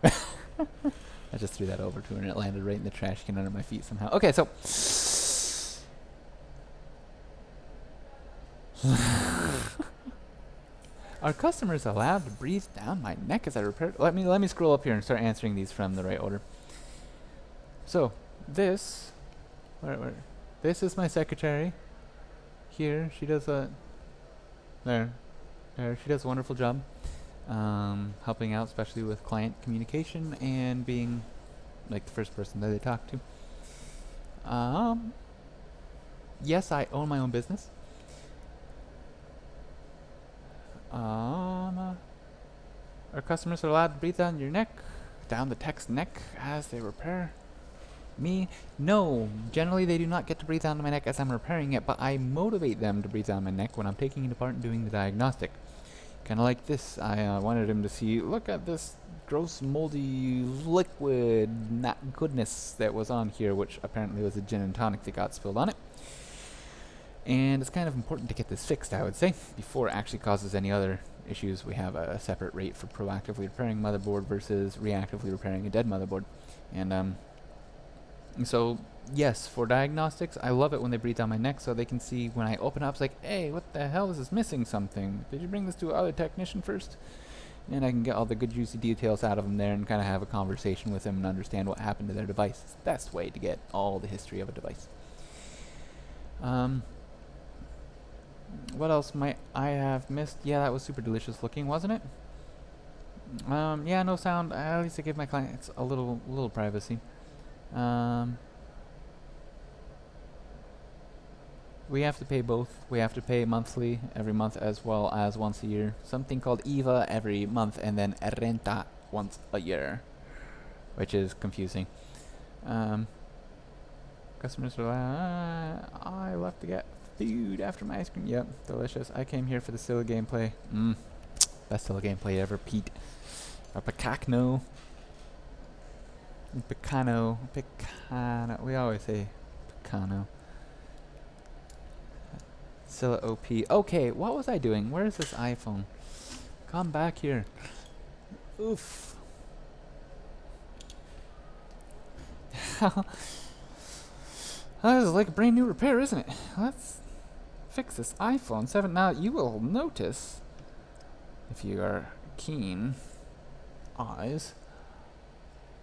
I just threw that over to her and it landed right in the trash can under my feet somehow. Okay, so... Are customers allowed to breathe down my neck as I repair? Let me scroll up here and start answering these from the right order. So, this... Where? This is my secretary. Here, she does a... There. She does a wonderful job. Helping out, especially with client communication and being like the first person that they talk to. Yes, I own my own business. Our customers are allowed to breathe down your neck, down the tech's neck as they repair. Me? No. Generally, they do not get to breathe down my neck as I'm repairing it, but I motivate them to breathe down my neck when I'm taking it apart and doing the diagnostic. Kind of like this. I wanted him to see, look at this gross, moldy liquid not goodness that was on here, which apparently was a gin and tonic that got spilled on it. And it's kind of important to get this fixed, I would say, before it actually causes any other issues. We have a separate rate for proactively repairing motherboard versus reactively repairing a dead motherboard. And so, yes, for diagnostics, I love it when they breathe down my neck so they can see when I open up, it's like, hey, what the hell is this missing something? Did you bring this to another technician first? And I can get all the good juicy details out of them there and kind of have a conversation with them and understand what happened to their device. It's the best way to get all the history of a device. What else might I have missed? Yeah, that was super delicious looking, wasn't it? Yeah, no sound. At least I give my clients a little privacy. We have to pay both. We have to pay monthly every month as well as once a year. Something called IVA every month and then renta once a year, which is confusing. Customers are I left to get food after my ice cream. Yep, delicious. I came here for the Scylla gameplay. Best Scylla gameplay ever, Pete. Or Picacno. Picano. We always say Picano. Scylla OP. Okay, what was I doing? Where is this iPhone? Come back here. Oof. That is like a brand new repair, isn't it? Let's fix this iPhone 7. Now, you will notice, if you are keen eyes,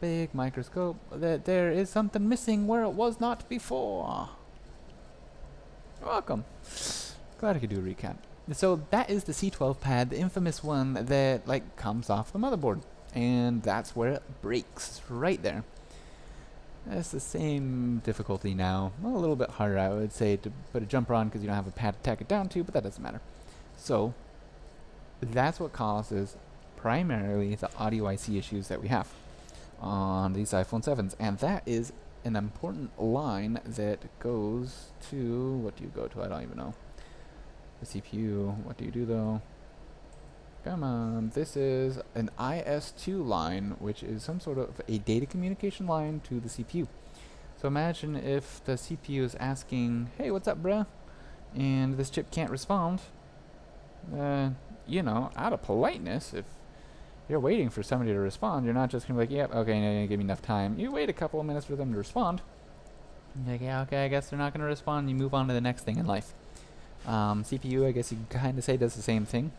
big microscope, that there is something missing where it was not before. You're welcome. Glad I could do a recap. So that is the C12 pad, the infamous one that like comes off the motherboard. And that's where it breaks, right there. It's the same difficulty now. Well, a little bit harder, I would say, to put a jumper on because you don't have a pad to tack it down to, but that doesn't matter. So, that's what causes primarily the audio IC issues that we have on these iPhone 7s. And that is an important line that goes to... What do you go to? I don't even know. The CPU. What do you do, though? Come on, this is an IS2 line, which is some sort of a data communication line to the CPU. So imagine if the CPU is asking, hey, what's up, bruh? And this chip can't respond. You know, out of politeness, if you're waiting for somebody to respond, you're not just going to be like, yep, okay, no, you didn't give me enough time. You wait a couple of minutes for them to respond. You're like, yeah, okay, I guess they're not going to respond. You move on to the next thing in life. CPU, I guess you can kind of say does the same thing,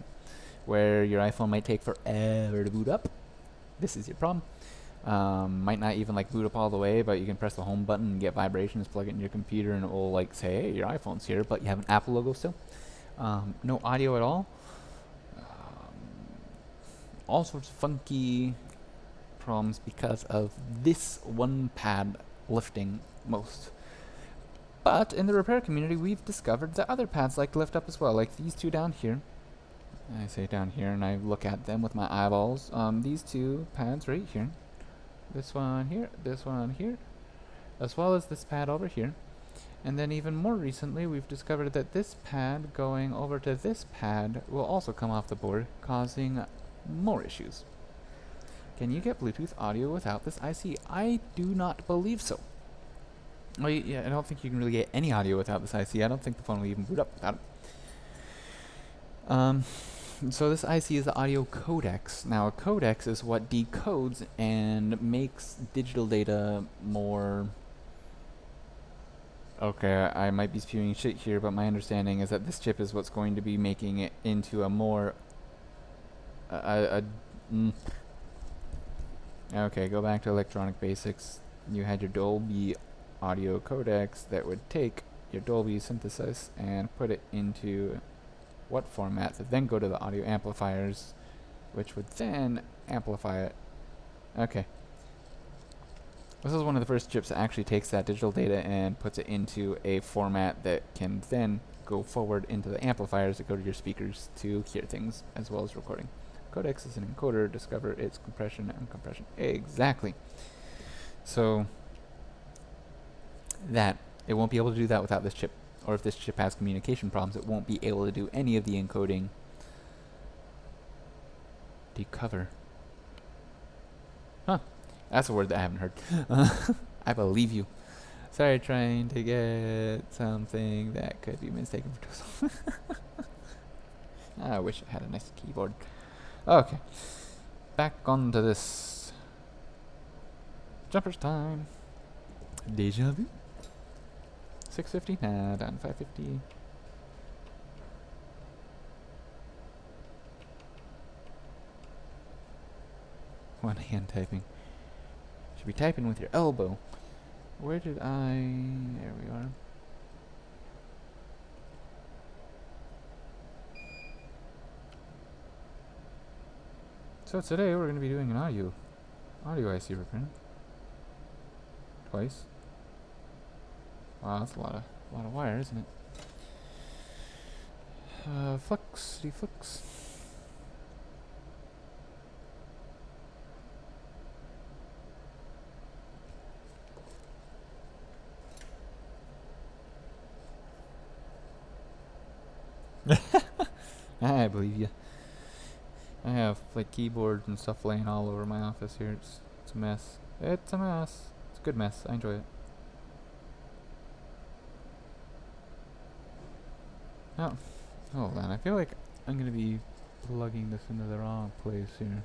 where your iPhone might take forever to boot up. this is your problem. Might not even like boot up all the way, but you can press the home button and get vibrations, plug it in your computer, and it will like say, hey, your iPhone's here, but you have an Apple logo still. No audio at all. All sorts of funky problems because of this one pad lifting most. But in the repair community, we've discovered that other pads like to lift up as well, like these two down here. I say down here, and I look at them with my eyeballs. These two pads right here. This one here, as well as this pad over here. And then even more recently, we've discovered that this pad going over to this pad will also come off the board, causing more issues. Can you get Bluetooth audio without this IC? I do not believe so. Well, yeah, I don't think you can really get any audio without this IC. I don't think the phone will even boot up without it. So this IC is the audio codecs. Now a codec is what decodes and makes digital data more... Okay, I might be spewing shit here, but my understanding is that this chip is what's going to be making it into a more... Okay, go back to electronic basics. You had your Dolby audio codecs that would take your Dolby synthesis and put it into what format to then go to the audio amplifiers, which would then amplify it. Okay. This is one of the first chips that actually takes that digital data and puts it into a format that can then go forward into the amplifiers that go to your speakers to hear things as well as recording. Codecs is an encoder. Discover its compression and compression. Exactly. So that it won't be able to do that without this chip. Or if this chip has communication problems, it won't be able to do any of the encoding. Decover. Huh. That's a word that I haven't heard. I believe you. Sorry, trying to get something that could be mistaken for Tozel. I wish I had a nice keyboard. Okay. Back onto this. Jumpers time. Deja vu. 650? Nah, down 550. One hand typing. Should be typing with your elbow. Where did I... There we are. So today we're going to be doing an audio IC reprint. Twice. Wow, that's a lot of wire, isn't it? Flux, deflux. I believe you. I have like keyboards and stuff laying all over my office here. It's a mess. It's a mess. It's a good mess. I enjoy it. Oh, hold on. I feel like I'm gonna be plugging this into the wrong place here.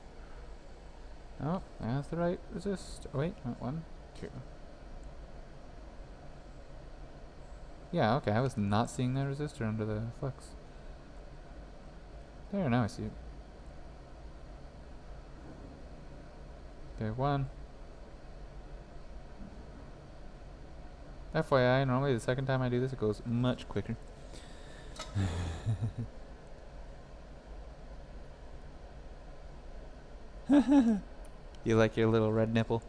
Oh, that's the right resist. Oh wait, 1, 2. Yeah, okay. I was not seeing that resistor under the flux. There, now I see it. Okay, 1. FYI, normally the second time I do this, it goes much quicker. You like your little red nipple?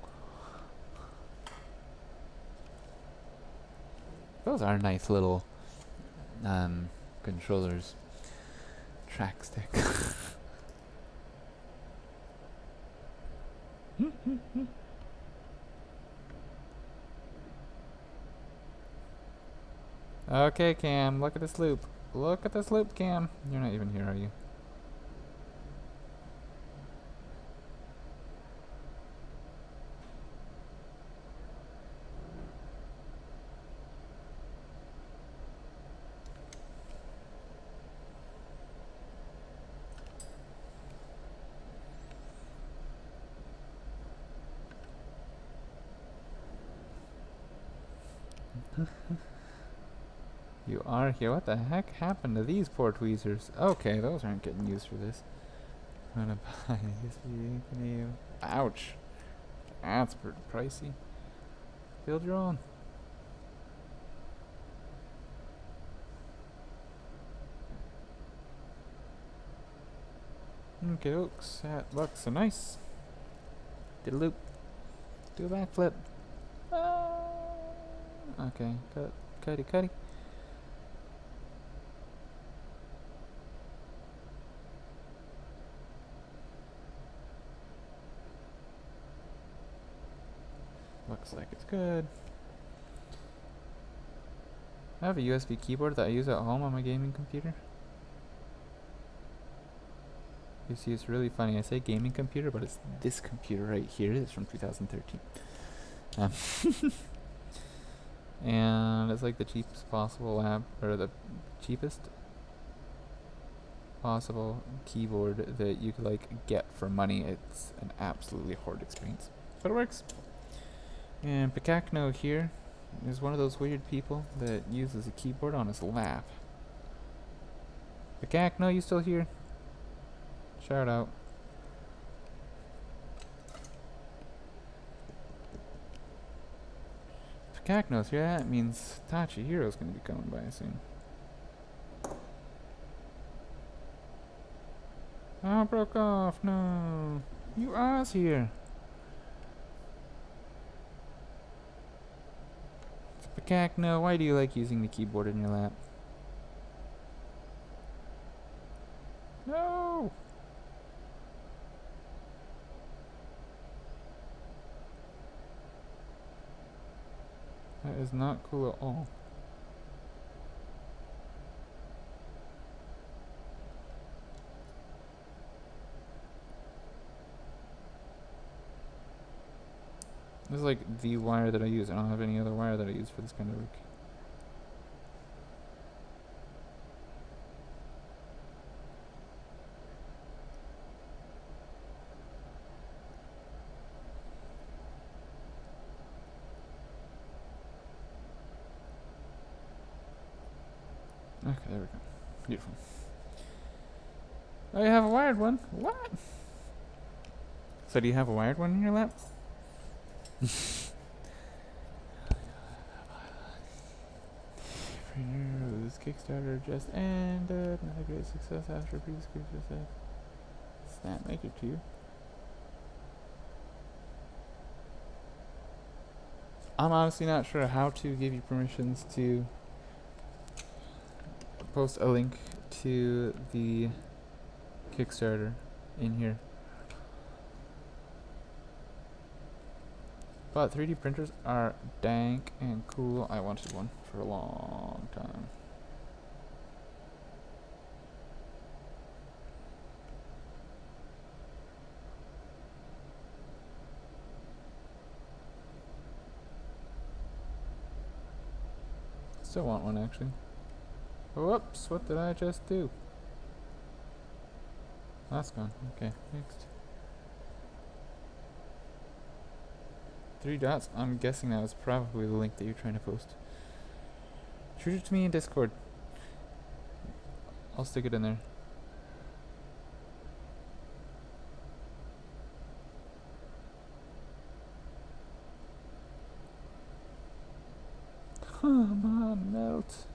Those are nice little controllers. Track stick. Okay, Cam, look at this loop. Look at this loop, Cam. You're not even here, are you? You are here. What the heck happened to these poor tweezers? Okay, those aren't getting used for this. gonna buy a USB cable. Ouch. That's pretty pricey. Build your own. Okay, folks, that looks so nice. Did a loop. Do a backflip. Okay, cutty. Looks like it's good. I have a USB keyboard that I use at home on my gaming computer. You see, it's really funny. I say gaming computer, but it's this computer right here. It's from 2013. And it's like the cheapest possible or the cheapest possible keyboard that you could like get for money. It's an absolutely horrid experience, but it works. And Picacno here is one of those weird people that uses a keyboard on his lap. Picacno, you still here? Shout out. Picacno's here, that means Tachihiro's gonna be coming by soon. Oh, broke off, no. You ass here. Picacno, why do you like using the keyboard in your lap? No! That is not cool at all. This is like the wire that I use. I don't have any other wire that I use for this kind of work. Okay, there we go. Beautiful. Oh, you have a wired one? What? So do you have a wired one in your lap? This Kickstarter just ended. Another great success after previous Kickstarter. Snap Maker 2. I'm honestly not sure how to give you permissions to post a link to the Kickstarter in here. But 3D printers are dank and cool. I wanted one for a long time. Still want one actually. Whoops, what did I just do? That's gone. Okay, next. 3 dots? I'm guessing that was probably the link that you're trying to post. Shoot it to me in Discord. I'll stick it in there. Come on, melt.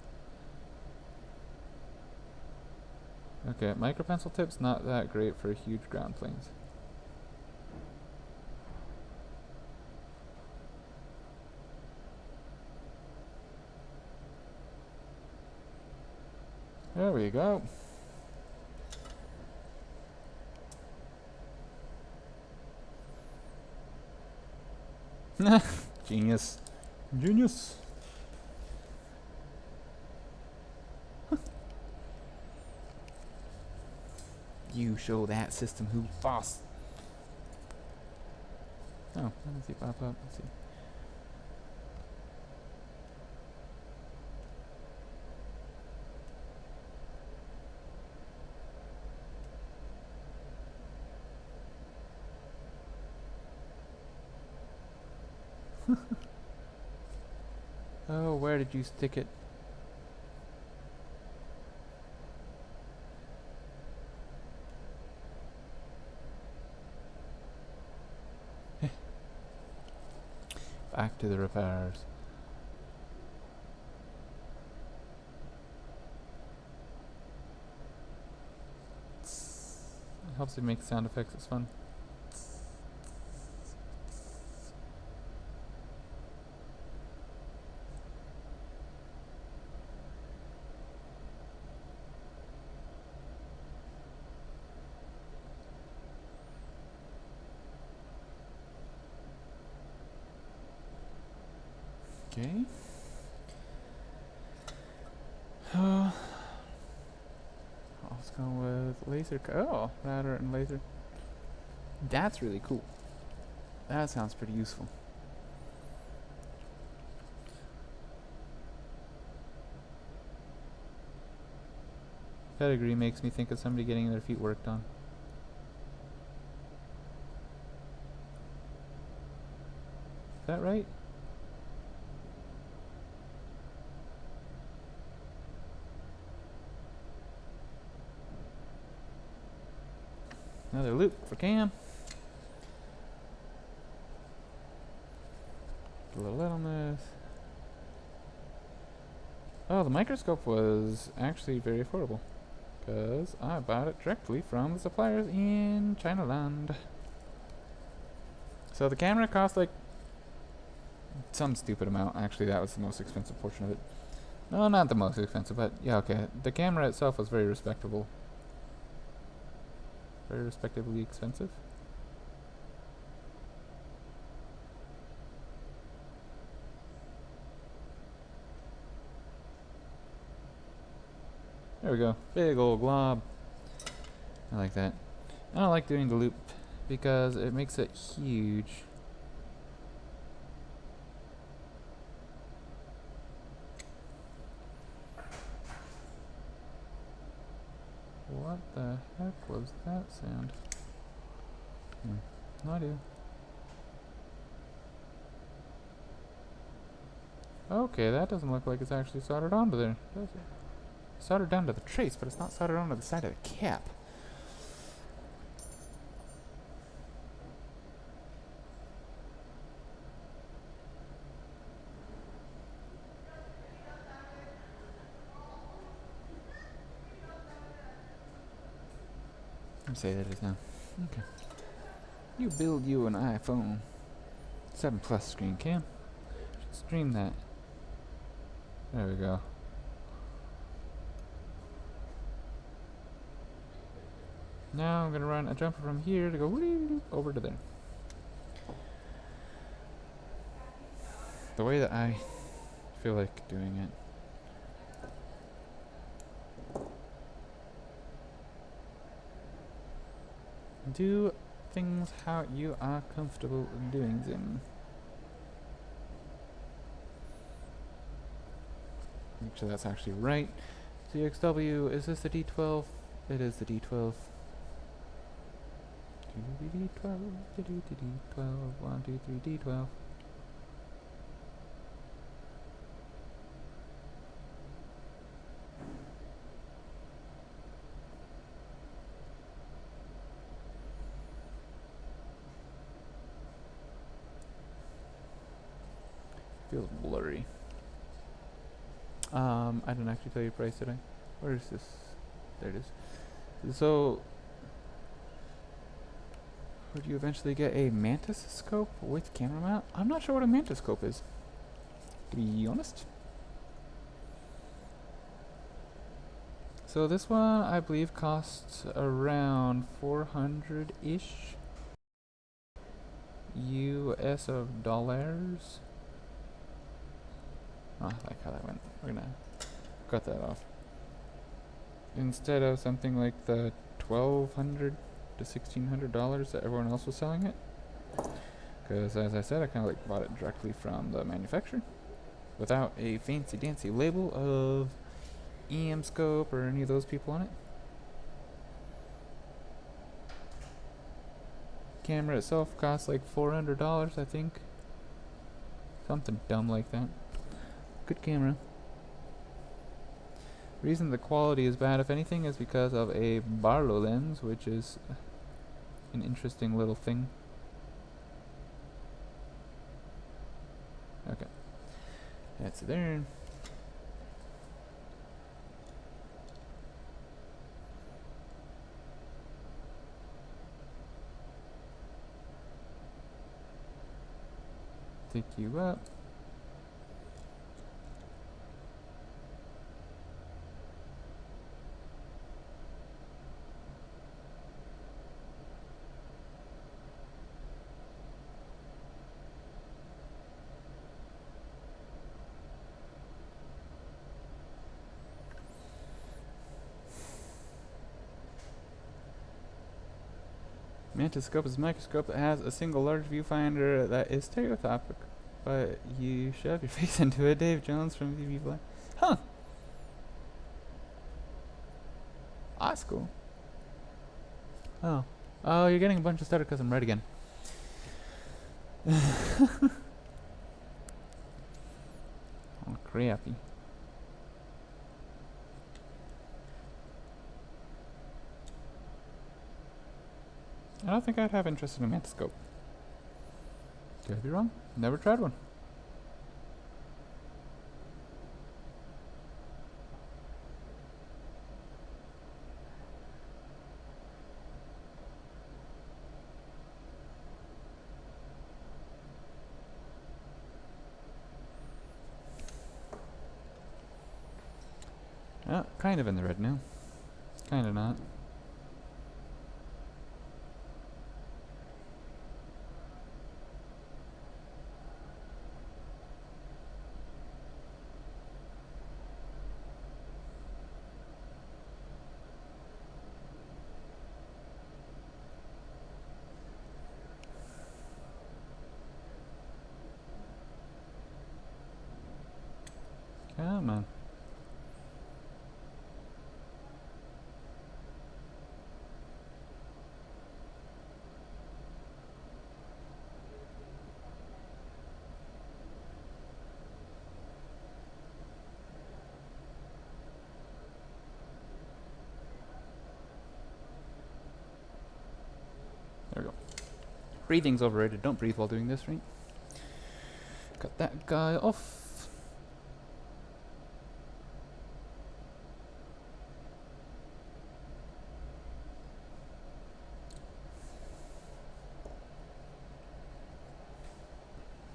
Okay, micropencil tip's not that great for huge ground planes. There we go. Genius. Genius. You show that system who's boss. Oh, let's see, pop up. Let's see. Oh, where did you stick it? Back to the repairs. It helps you make sound effects, it's fun. Okay. Let's go with laser. Oh, router and laser. That's really cool. That sounds pretty useful. Pedigree makes me think of somebody getting their feet worked on. Is that right? Another loop for Cam. A little light on this. Oh, the microscope was actually very affordable, because I bought it directly from the suppliers in Chinaland. So the camera cost like some stupid amount. Actually, that was the most expensive portion of it. No, not the most expensive, but yeah, okay. The camera itself was very respectable. Very respectably expensive. There we go. Big old glob. I like that. I don't like doing the loop because it makes it huge. What the heck was that sound? No idea. Okay, that doesn't look like it's actually soldered onto there, does it? Soldered down to the trace, but it's not soldered onto the side of the cap. I'll say that is now. Okay. You build you an iPhone 7 Plus screen cam. Stream that. There we go. Now I'm gonna run a jumper from here to go over to there. The way that I feel like doing it. Do things how you are comfortable doing them. Make sure that's actually right. CXW, is this the D12? It is the D12. D12, D12, 1, 2, 3, D12. Feels blurry. I didn't actually tell you the price, did I? Where is this? There it is. So, would you eventually get a mantis scope with camera mount? I'm not sure what a mantis scope is, to be honest. So this one, I believe, costs around 400-ish US of dollars. Oh, I like how that went. We're gonna cut that off. Instead of something like the $1,200 to $1,600 that everyone else was selling it. Because as I said, I kind of like bought it directly from the manufacturer without a fancy dancy label of EM scope or any of those people on it. Camera itself costs like $400, I think. Something dumb like that. Good camera. Reason the quality is bad, if anything, is because of a Barlow lens, which is an interesting little thing. That's there. Pick you up. Mantiscope is a microscope that has a single large viewfinder that is stereoscopic, but you shove your face into it. Dave Jones from TV Black. Huh. That's cool. Oh. Oh, you're getting a bunch of stutter because I'm red again. Oh, crappy. I don't think I'd have interest in a mantiscope. Could I be wrong? Never tried one. Kind of in the red now. Kind of not. Come on. There we go. Breathing's overrated. Don't breathe while doing this, right? Cut that guy off.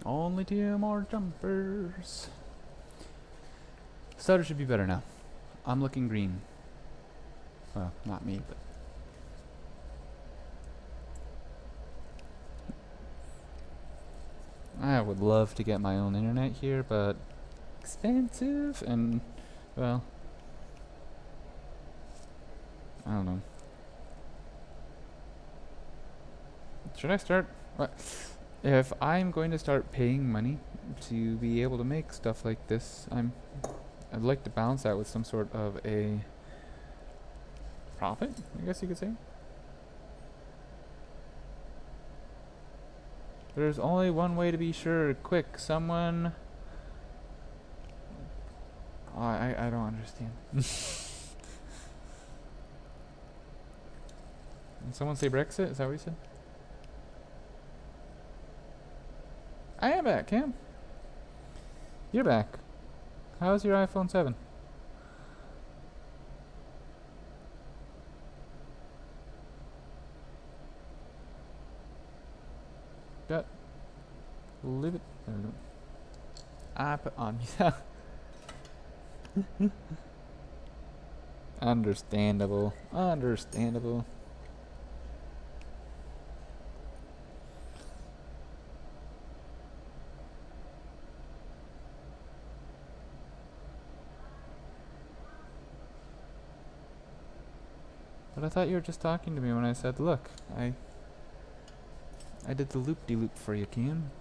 Only 2 more jumpers. Stutter should be better now. I'm looking green. Well, not me, but... I would love to get my own internet here, but... expensive and... well... I don't know. Should I start... what? If I'm going to start paying money to be able to make stuff like this, I'd like to balance that with some sort of a profit, I guess you could say. There's only one way to be sure. Quick, someone... oh, I don't understand. Did someone say Brexit? Is that what you said? I am back, Cam. You're back. How's your iPhone 7? Got... leave it. There we go. I put on you. Understandable. Understandable. But I thought you were just talking to me when I said, look, I did the loop-de-loop for you, Cam.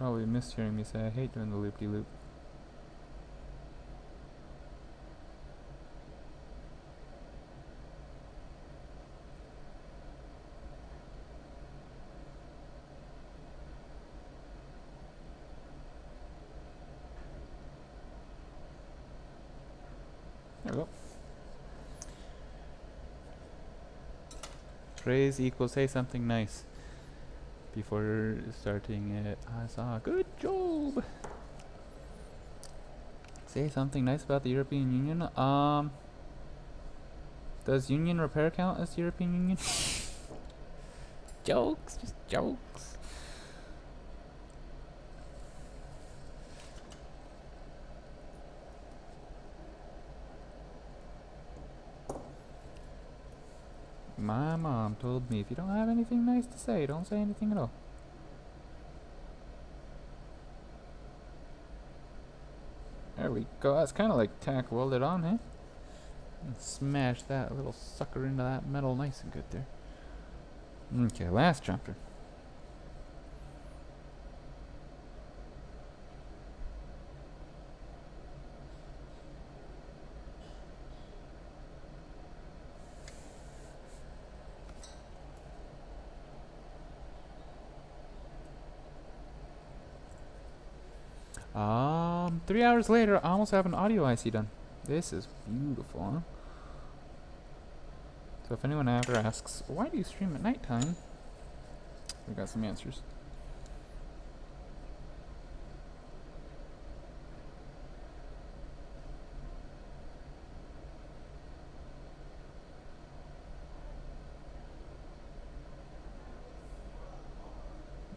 probably missed hearing me say I hate doing the loop-de-loop. There we go. Praise equals say something nice before starting it. I saw good job. Say something nice about the European Union. Does Union Repair count as the European Union? Jokes, just jokes. My mom told me if you don't have anything nice to say, don't say anything at all. There we go. That's kind of like tack welded on, eh? And smash that little sucker into that metal nice and good there. Okay, last chapter. Um, 3 hours later, I almost have an audio IC done. This is beautiful, huh? So if anyone ever asks, why do you stream at nighttime? We got some answers.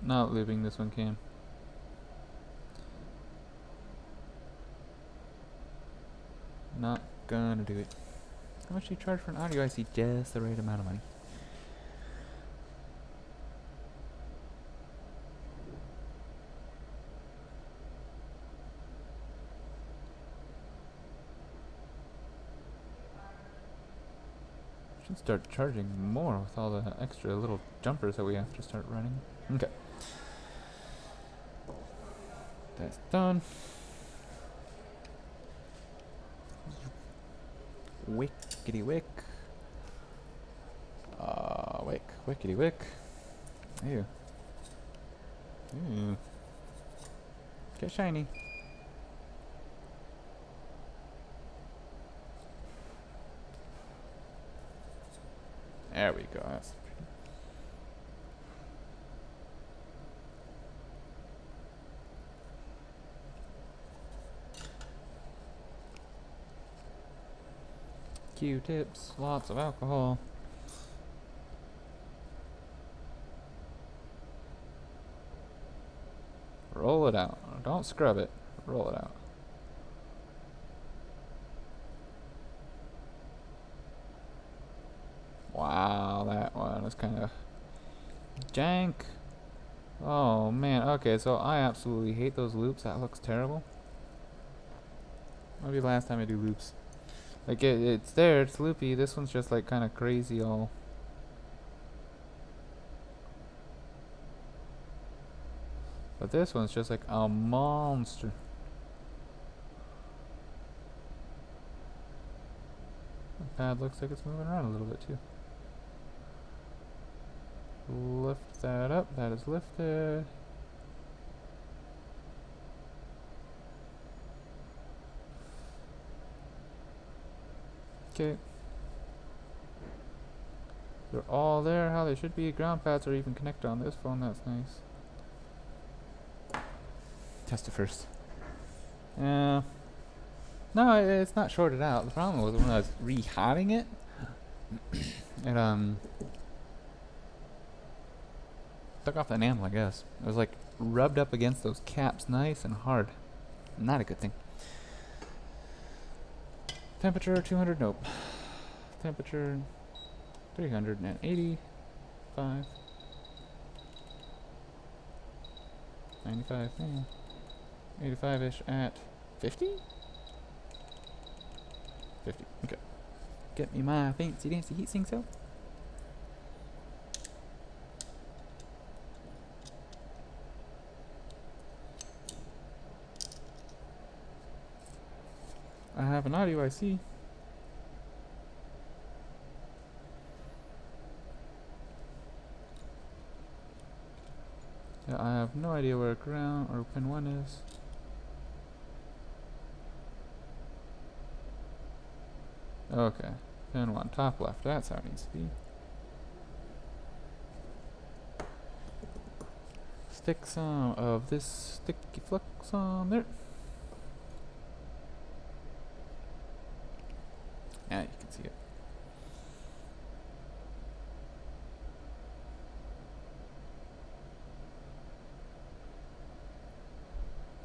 Not looping this one, Cam. Not gonna do it. How much do you charge for an audio IC? Just the right amount of money. Should start charging more with all the extra little jumpers that we have to start running. Okay. That's done. Wickety wick. Wickety wick. Ew. Ew. Get shiny. There we go. That's pretty. Q-tips, lots of alcohol. Roll it out. Don't scrub it. Roll it out. Wow, that one was kind of jank. Oh man, okay, so I absolutely hate those loops. That looks terrible. Maybe last time I do loops. Like it's there, it's loopy. This one's just like kind of crazy all. But this one's just like a monster. The pad looks like it's moving around a little bit too. Lift that up. That is lifted. Okay. They're all there how they should be. Ground pads are even connected on this phone. That's nice. Test it first. No, it's not shorted out. The problem was when I was rehatting it, it took off the enamel, I guess. It was like rubbed up against those caps nice and hard. Not a good thing. Temperature 200, nope. Temperature 385. 95, yeah. 85-ish at 50? 50, okay. Get me my fancy dancy heat sink cell. have an audio IC. Yeah, I have no idea where ground or pin 1 is. Okay, pin 1, top left, that's how it needs to be. Stick some of this sticky flux on there. Yeah, you can see it.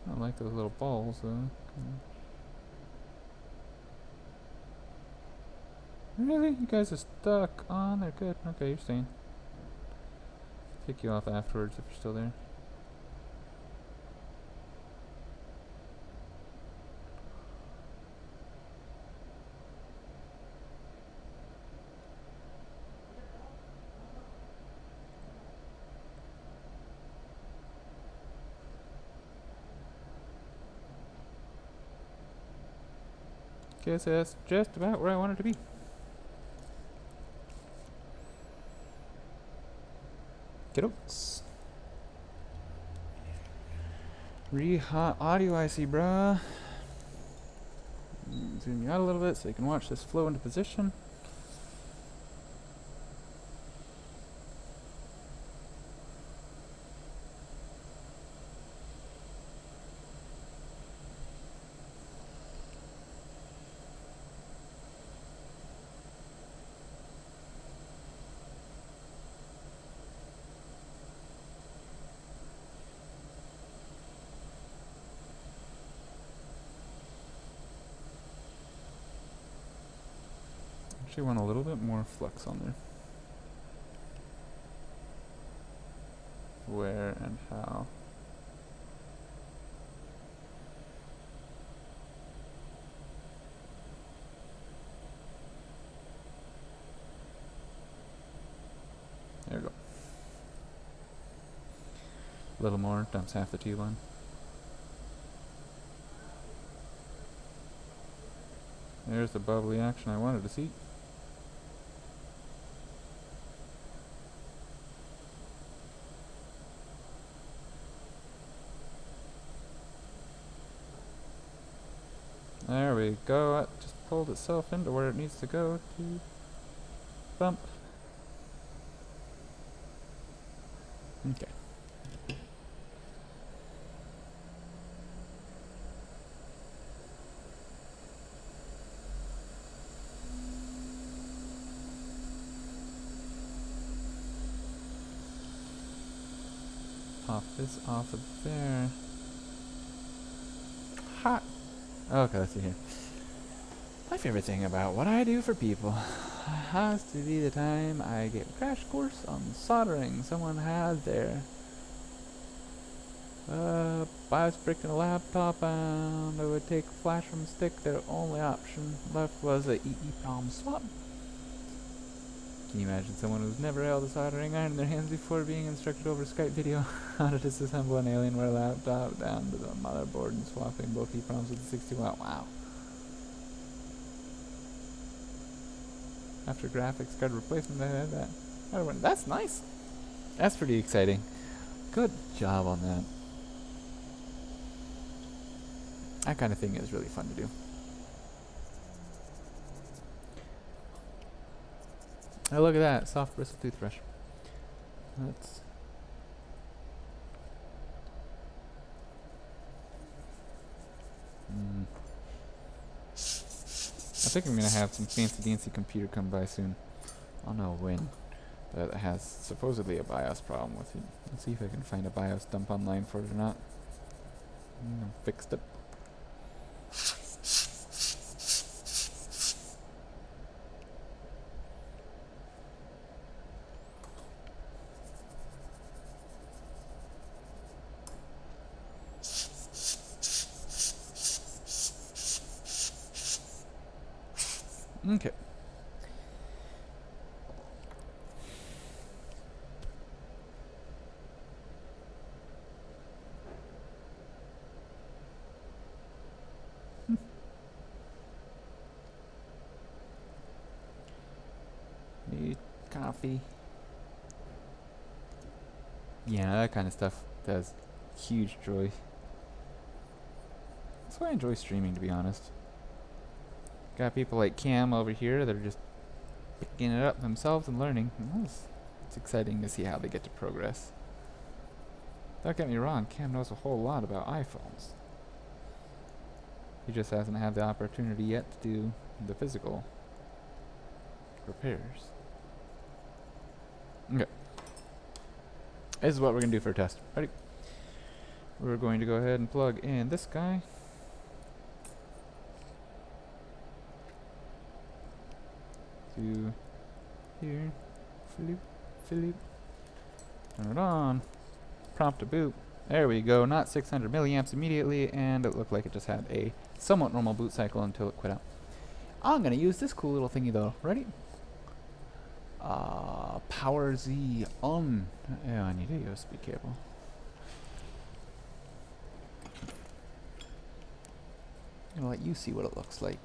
I don't like those little balls though. Really? You guys are stuck on? They're good. Okay, you're staying. Take you off afterwards if you're still there. Guess that's just about where I wanted to be. Kiddos. Re-hot audio IC, bruh. Zoom you out a little bit so you can watch this flow into position. Actually want a little bit more flux on there. Where and how? There we go. A little more, dumps half the T-line. There's the bubbly action I wanted to see. There we go. It just pulled itself into where it needs to go to bump. Okay. Pop this off of there. Hot. Okay, let's see here. My favorite thing about what I do for people has to be the time I get a crash course on soldering. Someone had their BIOS brick in a laptop and I would take a flash from stick. Their only option left was a EEPROM swap. Can you imagine someone who's never held a soldering iron in their hands before being instructed over Skype video how to disassemble an Alienware laptop down to the motherboard and swapping both EEPROMs with the 60 watt? Wow. After graphics card replacement, I had that. That's nice. That's pretty exciting. Good job on that. That kind of thing is really fun to do. Oh, look at that. Soft bristle toothbrush. That's... I think I'm going to have some fancy dancy computer come by soon. I don't know when. But it has supposedly a BIOS problem with it. Let's see if I can find a BIOS dump online for it or not. Fixed it. Okay. Coffee. Yeah, that kind of stuff does huge joy. That's why I enjoy streaming, to be honest. Got people like Cam over here that are just picking it up themselves and learning. It's exciting to see how they get to progress. Don't get me wrong, Cam knows a whole lot about iPhones. He just hasn't had the opportunity yet to do the physical repairs. Okay. This is what we're going to do for a test. Ready? We're going to go ahead and plug in this guy. To here. Flip, flip. Turn it on. Prompt to boot. There we go. Not 600 milliamps immediately, and it looked like it just had a somewhat normal boot cycle until it quit out. I'm going to use this cool little thingy though. Ready? Power Z on. Yeah, I need a USB cable. I'm going to let you see what it looks like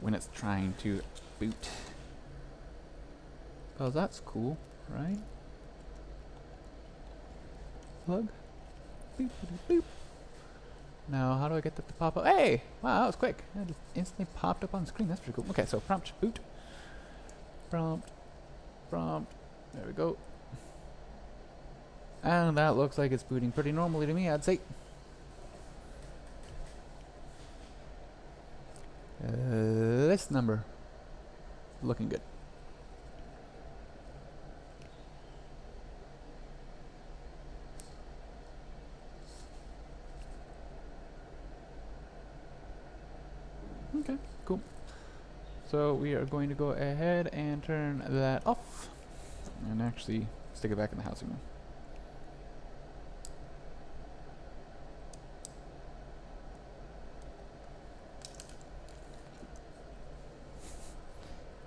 when it's trying to boot. Oh, that's cool, right? Plug. Boop, boop, boop. Now, how do I get that to pop up? Hey! Wow, that was quick. It just instantly popped up on the screen. That's pretty cool. Okay, so prompt boot. Prompt. There we go. And that looks like it's booting pretty normally to me, I'd say. This number. Looking good. Okay, cool. So we are going to go ahead and turn that off and actually stick it back in the housing room.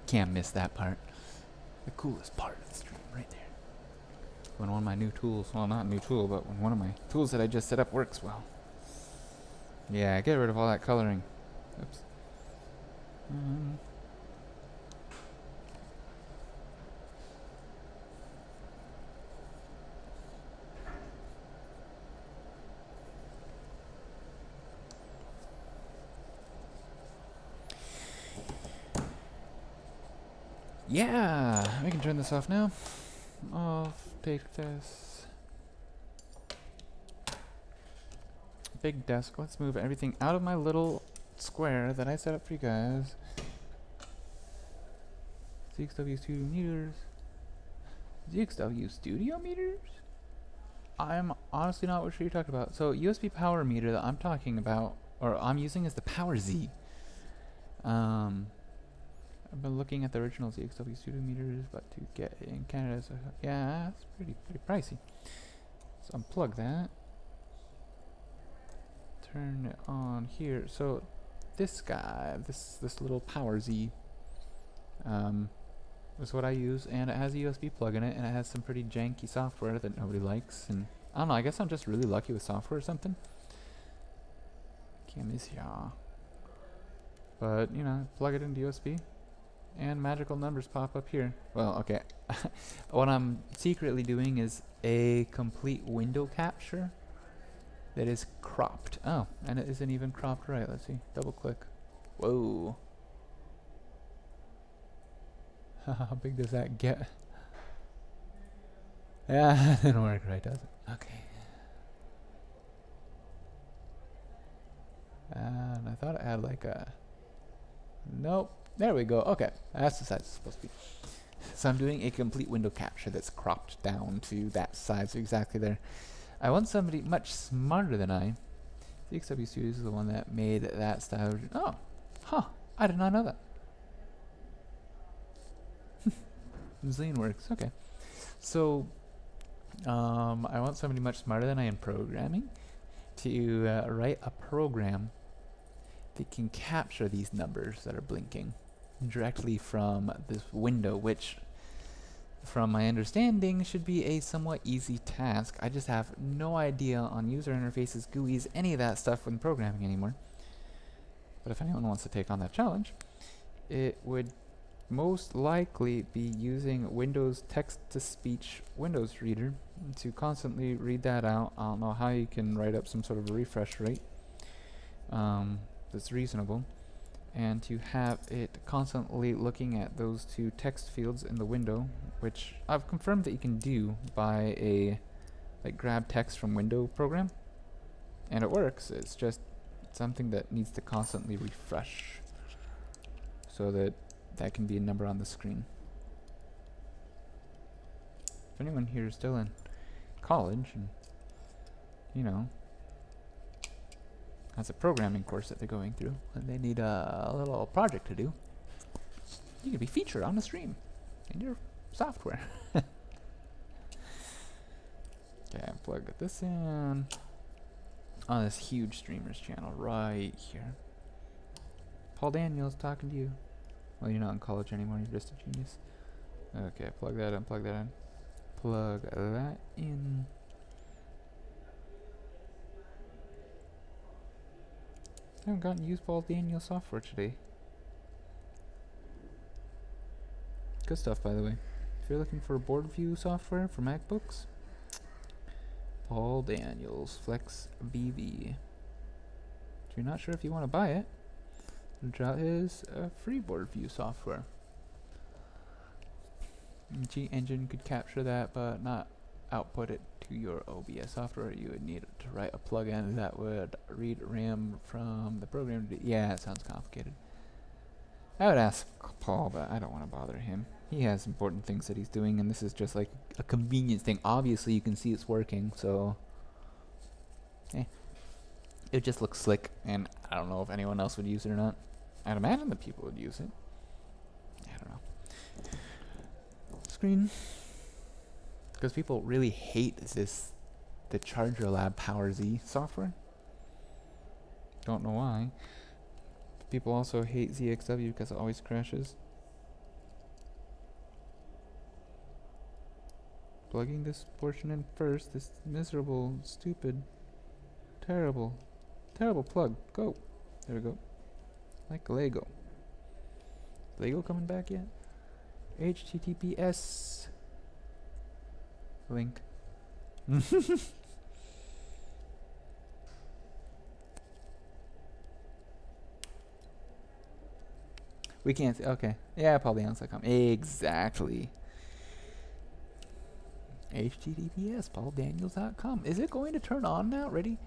Can't miss that part. The coolest part of the stream right there. When one of my new tools, well, not a new tool, but when one of my tools that I just set up works well. Yeah, get rid of all that coloring. Oops. Yeah, we can turn this off now. Off, take this. Big desk. Let's move everything out of my little square that I set up for you guys. ZXW Studio meters. ZXW Studio meters? I'm honestly not sure you're talking about. So USB power meter that I'm talking about, or I'm using, is the Power Z. I've been looking at the original ZXW Studio meters, but to get it in Canada, so yeah, it's pretty pricey. So unplug that. Turn it on here. So this guy, this little Power Z, is what I use, and it has a USB plug in it, and it has some pretty janky software that nobody likes. And I don't know. I guess I'm just really lucky with software or something. Can't miss ya. But you know, plug it into USB. And magical numbers pop up here. Well, okay. What I'm secretly doing is a complete window capture that is cropped. Oh, and it isn't even cropped right. Let's see. Double click. Whoa. How big does that get? Yeah, it didn't work right, does it? Okay. And I thought it had like a... Nope. There we go. Okay, that's the size it's supposed to be. So I'm doing a complete window capture that's cropped down to that size exactly there. I want somebody much smarter than I. ZXW Studios is the one that made that style. Oh, huh. I did not know that. Zine works. Okay. So, I want somebody much smarter than I in programming to write a program that can capture these numbers that are blinking directly from this window, which, from my understanding, should be a somewhat easy task. I just have no idea on user interfaces, GUIs, any of that stuff when programming anymore. But if anyone wants to take on that challenge, it would most likely be using Windows text-to-speech Windows reader to constantly read that out. I don't know how you can write up some sort of a refresh rate that's reasonable, and to have it constantly looking at those two text fields in the window, which I've confirmed that you can do by a grab text from window program, and it works. It's just something that needs to constantly refresh so that that can be a number on the screen. If anyone here is still in college and, you know, has a programming course that they're going through and they need a little project to do, you can be featured on the stream in your software. Okay, plug this in on this huge streamers channel right here. Paul Daniels talking to you. Well, you're not in college anymore, you're just a genius. Okay, plug that in, plug that in. Plug that in. I haven't gotten to use Paul Daniels software today. Good stuff, by the way. If you're looking for boardview software for MacBooks, Paul Daniels Flex BV. If you're not sure if you want to buy it, try his free boardview software. G Engine could capture that, but not output it to your OBS software. You would need to write a plugin that would read RAM from the program. Yeah, it sounds complicated. I would ask Paul, but I don't want to bother him. He has important things that he's doing, and this is just like a convenience thing. Obviously, you can see it's working, so it just looks slick, and I don't know if anyone else would use it or not. I'd imagine that people would use it. I don't know. Screen. Because people really hate the Charger Lab Power Z software. Don't know why. People also hate ZXW because it always crashes. Plugging this portion in first. This miserable, stupid, terrible plug. Go. There we go. Like Lego. Lego coming back yet? HTTPS link. We can't see. Okay. Yeah, pauldaniels.com. Exactly. HTTPS pauldaniels.com. Is it going to turn on now? Ready?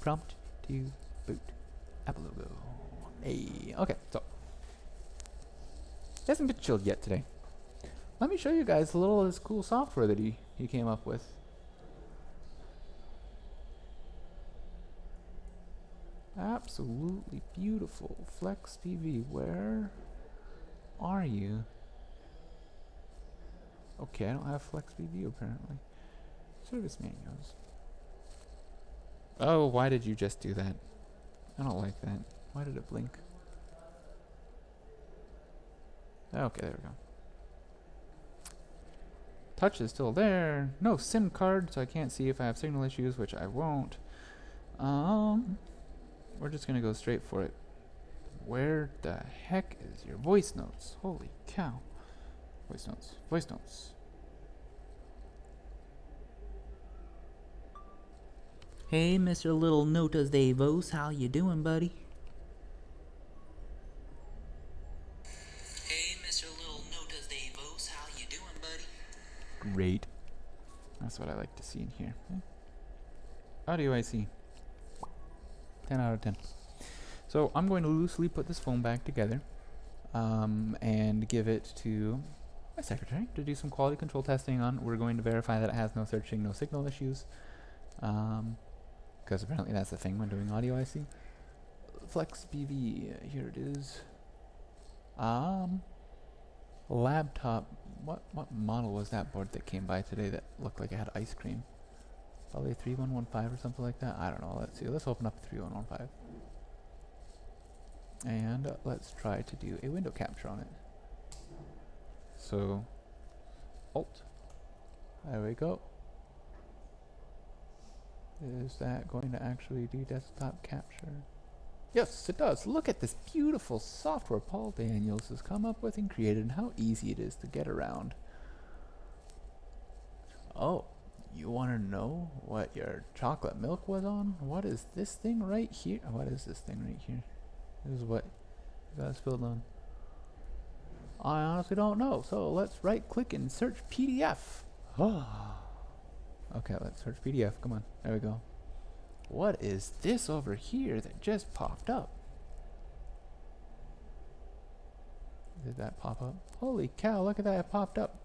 Prompt to boot. Apple logo. Hey. Okay, so it hasn't been chilled yet today. Let me show you guys a little of this cool software that he came up with. Absolutely beautiful. Flex PV, where are you? Okay, I don't have Flex PV apparently. Service manuals. Oh, why did you just do that? I don't like that. Why did it blink? Okay, there we go. Touch is still there. No SIM card, so I can't see if I have signal issues, which I won't. We're just gonna go straight for it. Where the heck is your voice notes? Holy cow. Voice notes. Voice notes. Hey, Mr. Little Notas de Voz, how you doing, buddy? Hey, Mr. Little Notas de Voz, how you doing, buddy? Great. That's what I like to see in here. Audio IC. 10 out of 10. So I'm going to loosely put this phone back together and give it to my secretary to do some quality control testing on. We're going to verify that it has no searching, no signal issues. Because apparently that's the thing when doing audio IC. Flex BV, here it is. Laptop. What model was that board that came by today that looked like it had ice cream? Probably 3115 or something like that. I don't know. Let's see. Let's open up 3115. And let's try to do a window capture on it. So, Alt. There we go. Is that going to actually do desktop capture? Yes, it does. Look at this beautiful software Paul Daniels has come up with and created and how easy it is to get around. Oh, you want to know what your chocolate milk was on? What is this thing right here? What is this thing right here? This is what you got spilled on. I honestly don't know. So let's right click and search PDF. Okay, let's search PDF. Come on. There we go. What is this over here that just popped up? Did that pop up? Holy cow, look at that. It popped up.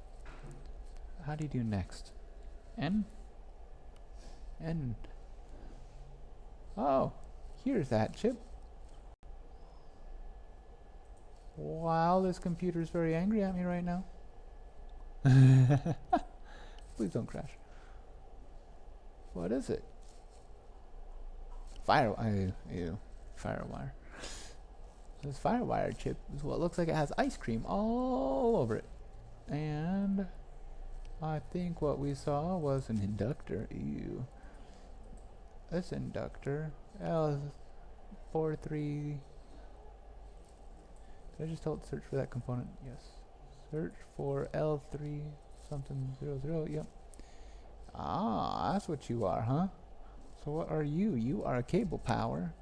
How do you do next? N? N. Oh, here's that chip. Wow, this computer is very angry at me right now. Please don't crash. What is it? Firewire. This firewire chip is what looks like it has ice cream all over it. And I think what we saw was an inductor. Ew. This inductor, L43. Did I just tell it to search for that component? Yes. Search for L3 something 00. Yep. Ah, that's what you are, huh? So what are you? You are a cable power.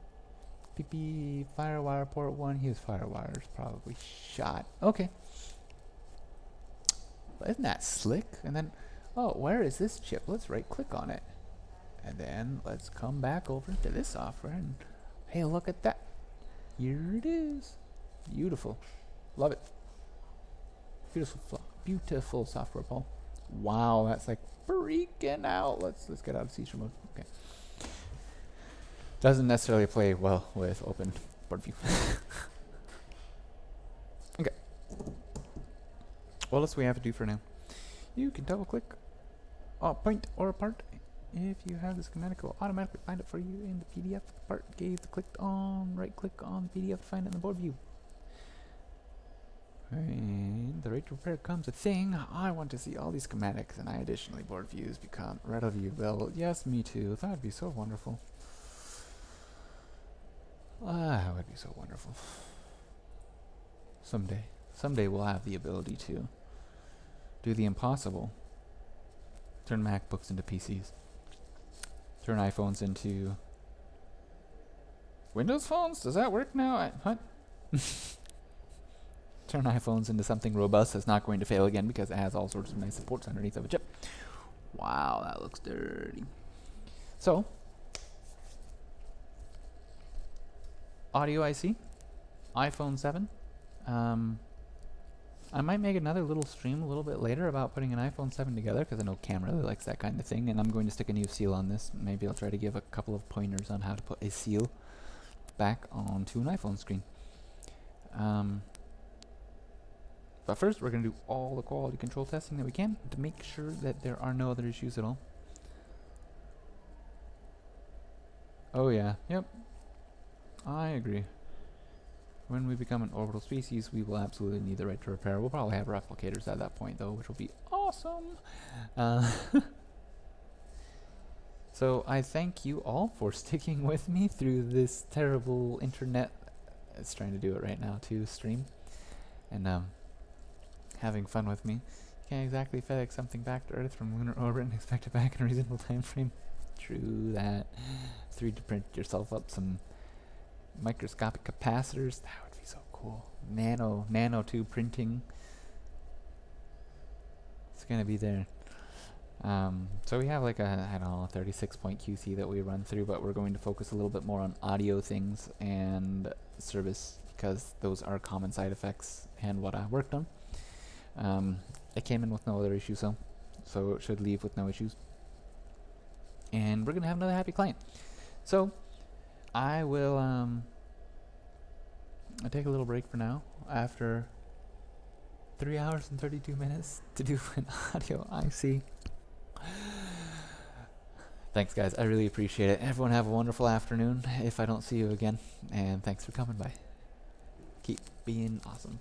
PP firewire port 1. His firewire's probably shot. Okay. But isn't that slick? And then, oh, where is this chip? Let's right click on it. And then let's come back over to this software and hey, look at that. Here it is. Beautiful. Love it. Beautiful software, Paul. Wow, that's like freaking out. Let's get out of seizure mode. Okay. Doesn't necessarily play well with open board view. Okay. What else do we have to do for now? You can double click a point or a part. If you have the schematic, it will automatically find it for you in the PDF. The part gave the clicked on, right click on the PDF to find it in the board view. And the right to repair comes a thing. I want to see all these schematics, and I additionally board views become red of view build. Yes, me too. That would be so wonderful. That would be so wonderful. Someday we'll have the ability to do the impossible. Turn MacBooks into PCs. Turn iPhones into Windows phones? Does that work now? What? Turn iPhones into something robust that's not going to fail again because it has all sorts of nice supports underneath of a chip. Wow, that looks dirty. So, audio IC, iPhone 7. I might make another little stream a little bit later about putting an iPhone 7 together because I know Cam really likes that kind of thing, and I'm going to stick a new seal on this. Maybe I'll try to give a couple of pointers on how to put a seal back onto an iPhone screen. But first, we're going to do all the quality control testing that we can to make sure that there are no other issues at all. Oh yeah, yep. I agree. When we become an orbital species, we will absolutely need the right to repair. We'll probably have replicators at that point, though, which will be awesome. So I thank you all for sticking with me through this terrible internet. It's trying to do it right now, too, stream. And having fun with me. You can't exactly FedEx something back to Earth from lunar orbit and expect it back in a reasonable time frame. True that. 3D print yourself up some microscopic capacitors. That would be so cool. Nano tube printing. It's gonna be there. So we have like a, I don't know, 36-point QC that we run through, but we're going to focus a little bit more on audio things and service because those are common side effects and what I worked on. It came in with no other issues, so it should leave with no issues. And we're gonna have another happy client. So I will I'll take a little break for now after 3 hours and 32 minutes to do an audio IC. Thanks guys, I really appreciate it. Everyone have a wonderful afternoon if I don't see you again, and thanks for coming by. Keep being awesome.